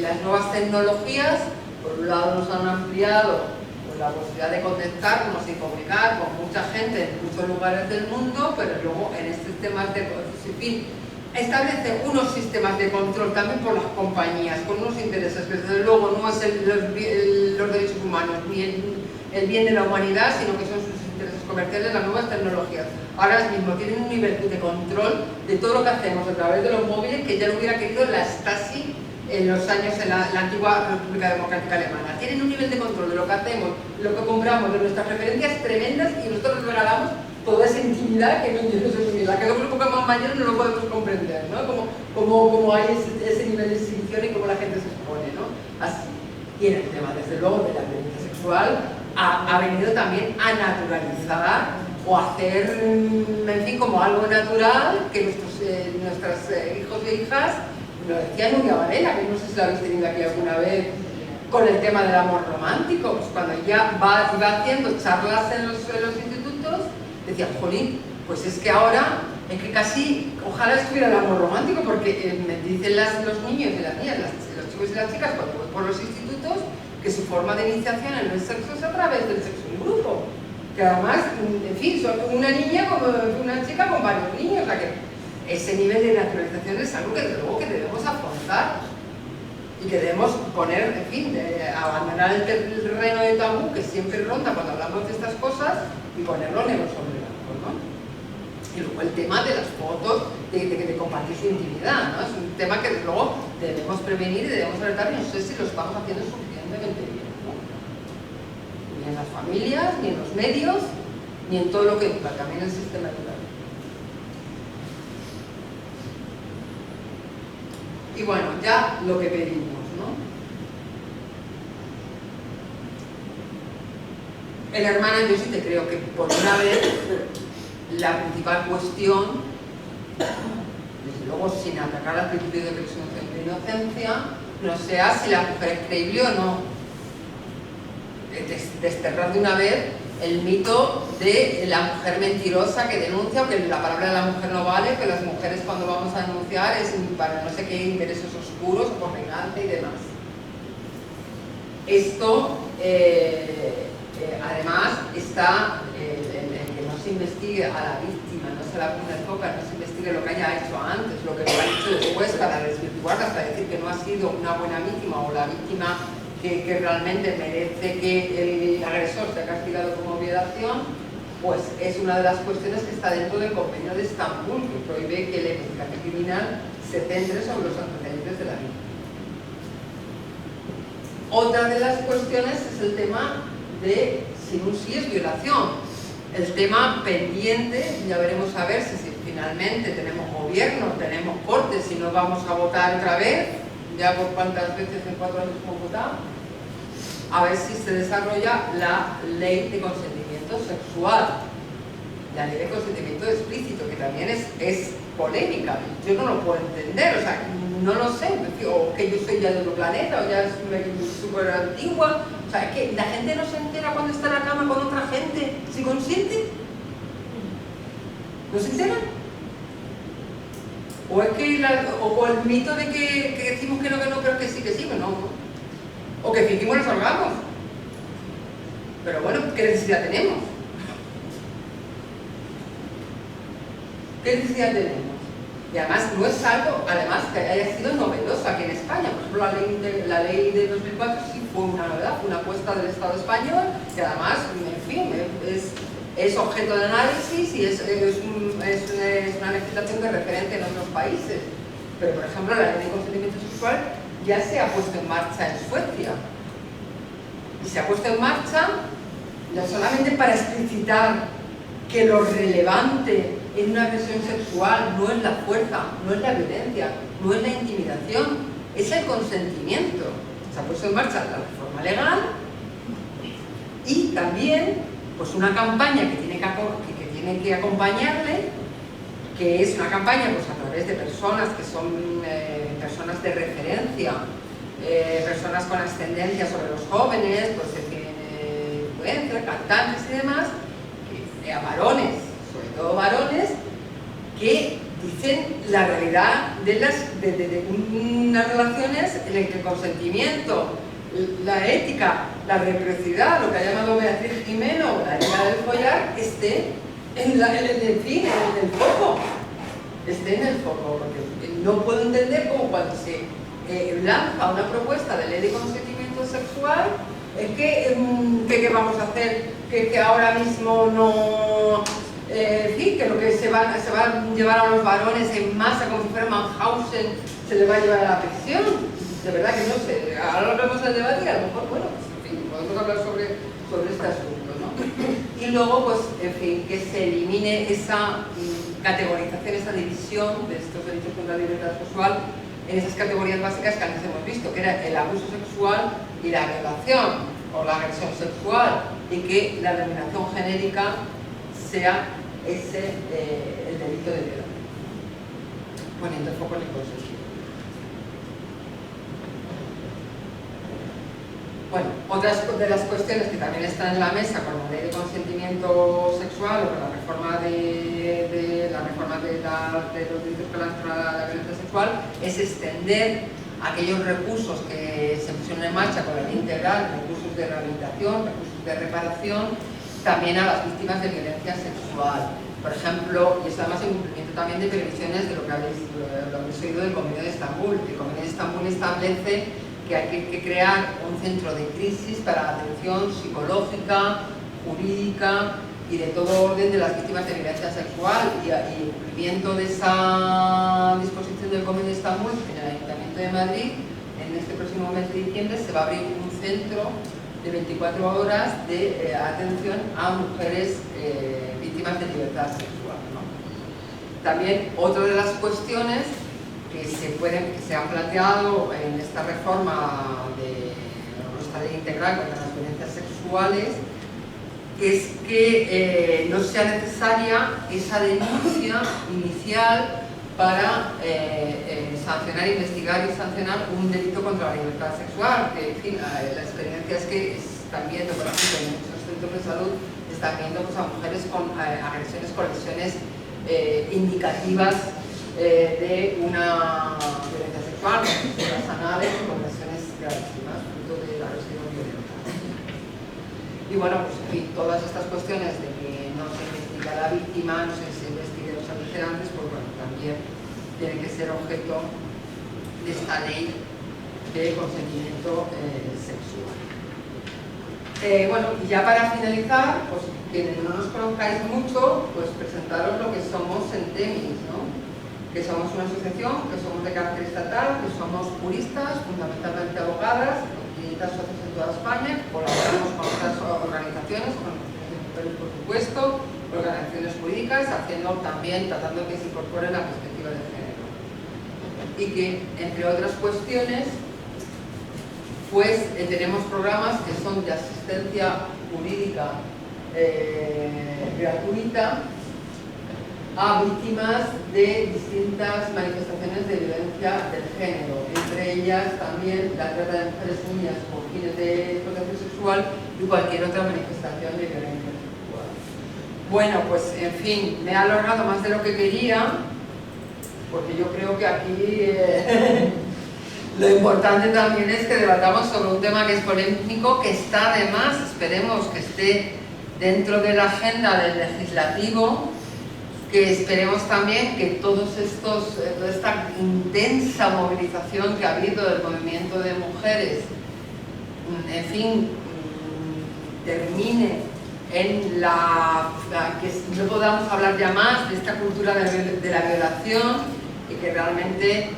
las nuevas tecnologías, por un lado nos han ampliado pues, la posibilidad de contactarnos y comunicar con mucha gente en muchos lugares del mundo, pero luego en estos temas de, en fin, establece unos sistemas de control también por las compañías, con unos intereses que desde luego no es los derechos humanos ni el bien de la humanidad, sino que son sus intereses comerciales, las nuevas tecnologías. Ahora mismo tienen un nivel de control de todo lo que hacemos a través de los móviles que ya lo hubiera querido la Stasi en los años en la antigua República Democrática Alemana. Tienen un nivel de control de lo que hacemos, lo que compramos, de nuestras referencias tremendas, y nosotros les regalamos toda esa intimidad que no entiendo su intimidad, que un poco más mayores no lo podemos comprender, ¿no? Como hay ese nivel de exhibición y cómo la gente se expone, ¿no? Así. Y en el tema, desde luego, de la violencia sexual, ha venido también a naturalizar o hacer, en fin, como algo natural que nuestros hijos e hijas, lo decía Nuria Varela, que no sé si la habéis tenido aquí alguna vez, con el tema del amor romántico, pues cuando ella iba haciendo charlas en los institutos, decía, jolín, pues es que ahora, es que casi, ojalá estuviera el amor romántico, porque me dicen los niños y las niñas, los chicos y las chicas, cuando voy por los institutos, que su forma de iniciación en el sexo es a través del sexo en grupo. Que además, en fin, son una niña como una chica con varios niños, o sea que ese nivel de naturalización es algo que desde luego que debemos afrontar y que debemos poner, en fin, abandonar el terreno de tabú que siempre ronda cuando hablamos de estas cosas y ponerlo negro sobre blanco, ¿no? Y luego el tema de las fotos, de compartir su intimidad, ¿no? Es un tema que desde luego debemos prevenir y debemos alertar, y no sé si lo estamos haciendo suficientemente bien, ¿no? Ni en las familias, ni en los medios, ni en todo lo que educa, también en el sistema educativo. Y bueno, ya lo que pedimos, ¿no? En Hermanas yo sí te creo que por una vez la principal cuestión desde luego sin atacar al principio de presunción de inocencia, no sea si la mujer es creíble o no. Desterrar de una vez el mito de la mujer mentirosa que denuncia, o que la palabra de la mujer no vale, que las mujeres cuando vamos a denunciar es para no sé qué intereses oscuros o por venganza y demás. Esto, además, está el que no se investigue a la víctima, no se la ponga en foca, no se investigue lo que haya hecho antes, lo que lo ha hecho después para desvirtuarla, hasta decir que no ha sido una buena víctima o la víctima que realmente merece que el agresor sea castigado como violación, pues es una de las cuestiones que está dentro del Convenio de Estambul, que prohíbe que la investigación criminal se centre sobre los antecedentes de la víctima. Otra de las cuestiones es el tema de si un sí es violación. El tema pendiente, ya veremos a ver si finalmente tenemos gobierno, tenemos cortes, si no vamos a votar otra vez, ya por cuántas veces en 4 años hemos votado, a ver si se desarrolla la ley de consentimiento sexual, la ley de consentimiento explícito, que también es polémica. Yo no lo puedo entender, o sea, no lo sé, o que yo soy ya de otro planeta, o ya es súper antigua. O sea, es que la gente no se entera cuando está en la cama con otra gente, si consiente. ¿No se entera? O es que o el mito de que decimos que no, pero que sí, pero no. O que fingimos los orgasmos. Pero bueno, ¿qué necesidad tenemos? ¿Qué necesidad tenemos? Y además no es algo, además, que haya sido novedoso aquí en España. Por ejemplo, la ley de 2004 sí fue una novedad, fue una apuesta del Estado español, que además, en fin, es objeto de análisis y es una legislación de referencia en otros países. Pero, por ejemplo, la ley de consentimiento sexual ya se ha puesto en marcha en Suecia. Y se ha puesto en marcha no solamente para explicitar que lo relevante en una agresión sexual no es la fuerza, no es la violencia, no es la intimidación, es el consentimiento. Se ha puesto en marcha la reforma legal y también pues una campaña que tiene que acompañarle, que es una campaña pues a través de personas que son personas de referencia, personas con ascendencia sobre los jóvenes, pues que tienen influencia, cantantes y demás, a varones, sobre todo varones, que dicen la realidad de unas relaciones en las que el consentimiento, la ética, la reciprocidad, lo que ha llamado Beatriz Jimeno, la ética del follar, esté en el foco. Esté en el foco, porque no puedo entender cómo cuando se lanza una propuesta de ley de consentimiento sexual, es que ¿qué vamos a hacer? Que ahora mismo no... sí, que lo que se va a llevar a los varones en masa, como si fuera Mannhausen, se le va a llevar a la prisión. De verdad que no sé, ahora lo vemos en el debate y a lo mejor, bueno, pues, en fin, podemos hablar sobre este asunto, ¿no? Y luego, pues, en fin, que se elimine esa categorización, esa división de estos delitos contra la libertad sexual en esas categorías básicas que antes hemos visto, que era el abuso sexual y la violación o la agresión sexual, y que la denominación genérica sea el delito de violación, poniendo el foco en el consentimiento. Bueno, otras de las cuestiones que también están en la mesa con la ley de consentimiento sexual o con la reforma de los delitos contra la violencia sexual es extender aquellos recursos que se pusieron en marcha con la ley integral, recursos de rehabilitación, recursos de reparación, también a las víctimas de violencia sexual. Por ejemplo, y esto además en cumplimiento también de previsiones de lo que habéis oído del Convenio de Estambul. El Convenio de Estambul establece que hay que crear un centro de crisis para la atención psicológica, jurídica y de todo orden de las víctimas de violencia sexual, y en cumplimiento de esa disposición del Convenio de Estambul, en el Ayuntamiento de Madrid, en este próximo mes de diciembre se va a abrir un centro de 24 horas de atención a mujeres víctimas de libertad sexual, ¿no? También otra de las cuestiones que se han planteado en esta reforma de esta ley integral contra las violencias sexuales es que no sea necesaria esa denuncia inicial para sancionar, investigar y sancionar un delito contra la libertad sexual, que en fin, la experiencia es que están viendo, por ejemplo, en muchos centros de salud, están viendo pues, a mujeres con agresiones, con lesiones indicativas de una violencia sexual, con lesiones anales, con lesiones gravísimas, fruto de la agresión violenta. Y bueno, pues en fin, todas estas cuestiones de que no se investiga la víctima, no se investigue los beligerantes, pues bueno, también tiene que ser objeto de esta ley de consentimiento sexual. Bueno, y ya para finalizar, pues quienes no nos conozcáis mucho, pues presentaros lo que somos en TEMIS, ¿no? Que somos una asociación, que somos de carácter estatal, que somos juristas, fundamentalmente abogadas, con 500 socios en toda España, que colaboramos con otras organizaciones, con mujeres por supuesto, organizaciones jurídicas, haciendo también, tratando que se incorpore la perspectiva de género. Y que, entre otras cuestiones, pues tenemos programas que son de asistencia jurídica gratuita a víctimas de distintas manifestaciones de violencia del género, entre ellas también la trata de mujeres y niñas por fines de explotación sexual y cualquier otra manifestación de violencia sexual. Bueno, pues en fin, me he alargado más de lo que quería, porque yo creo que aquí lo importante también es que debatamos sobre un tema que es polémico, que está además, esperemos que esté dentro de la agenda del legislativo, que esperemos también que toda esta intensa movilización que ha habido del movimiento de mujeres, en fin, termine en que no podamos hablar ya más de esta cultura de la violación y que realmente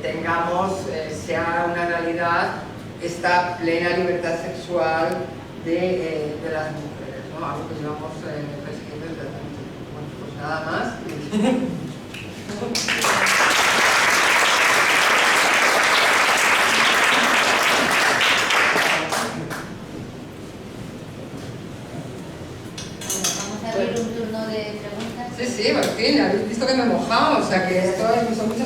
tengamos, sea una realidad, esta plena libertad sexual de las mujeres, ¿no? Algo que llevamos persiguiendo desde hace mucho tiempo. Bueno, pues nada más. Vamos a abrir un turno de preguntas. Sí, en fin, habéis visto que me he mojado, o sea que esto son muchas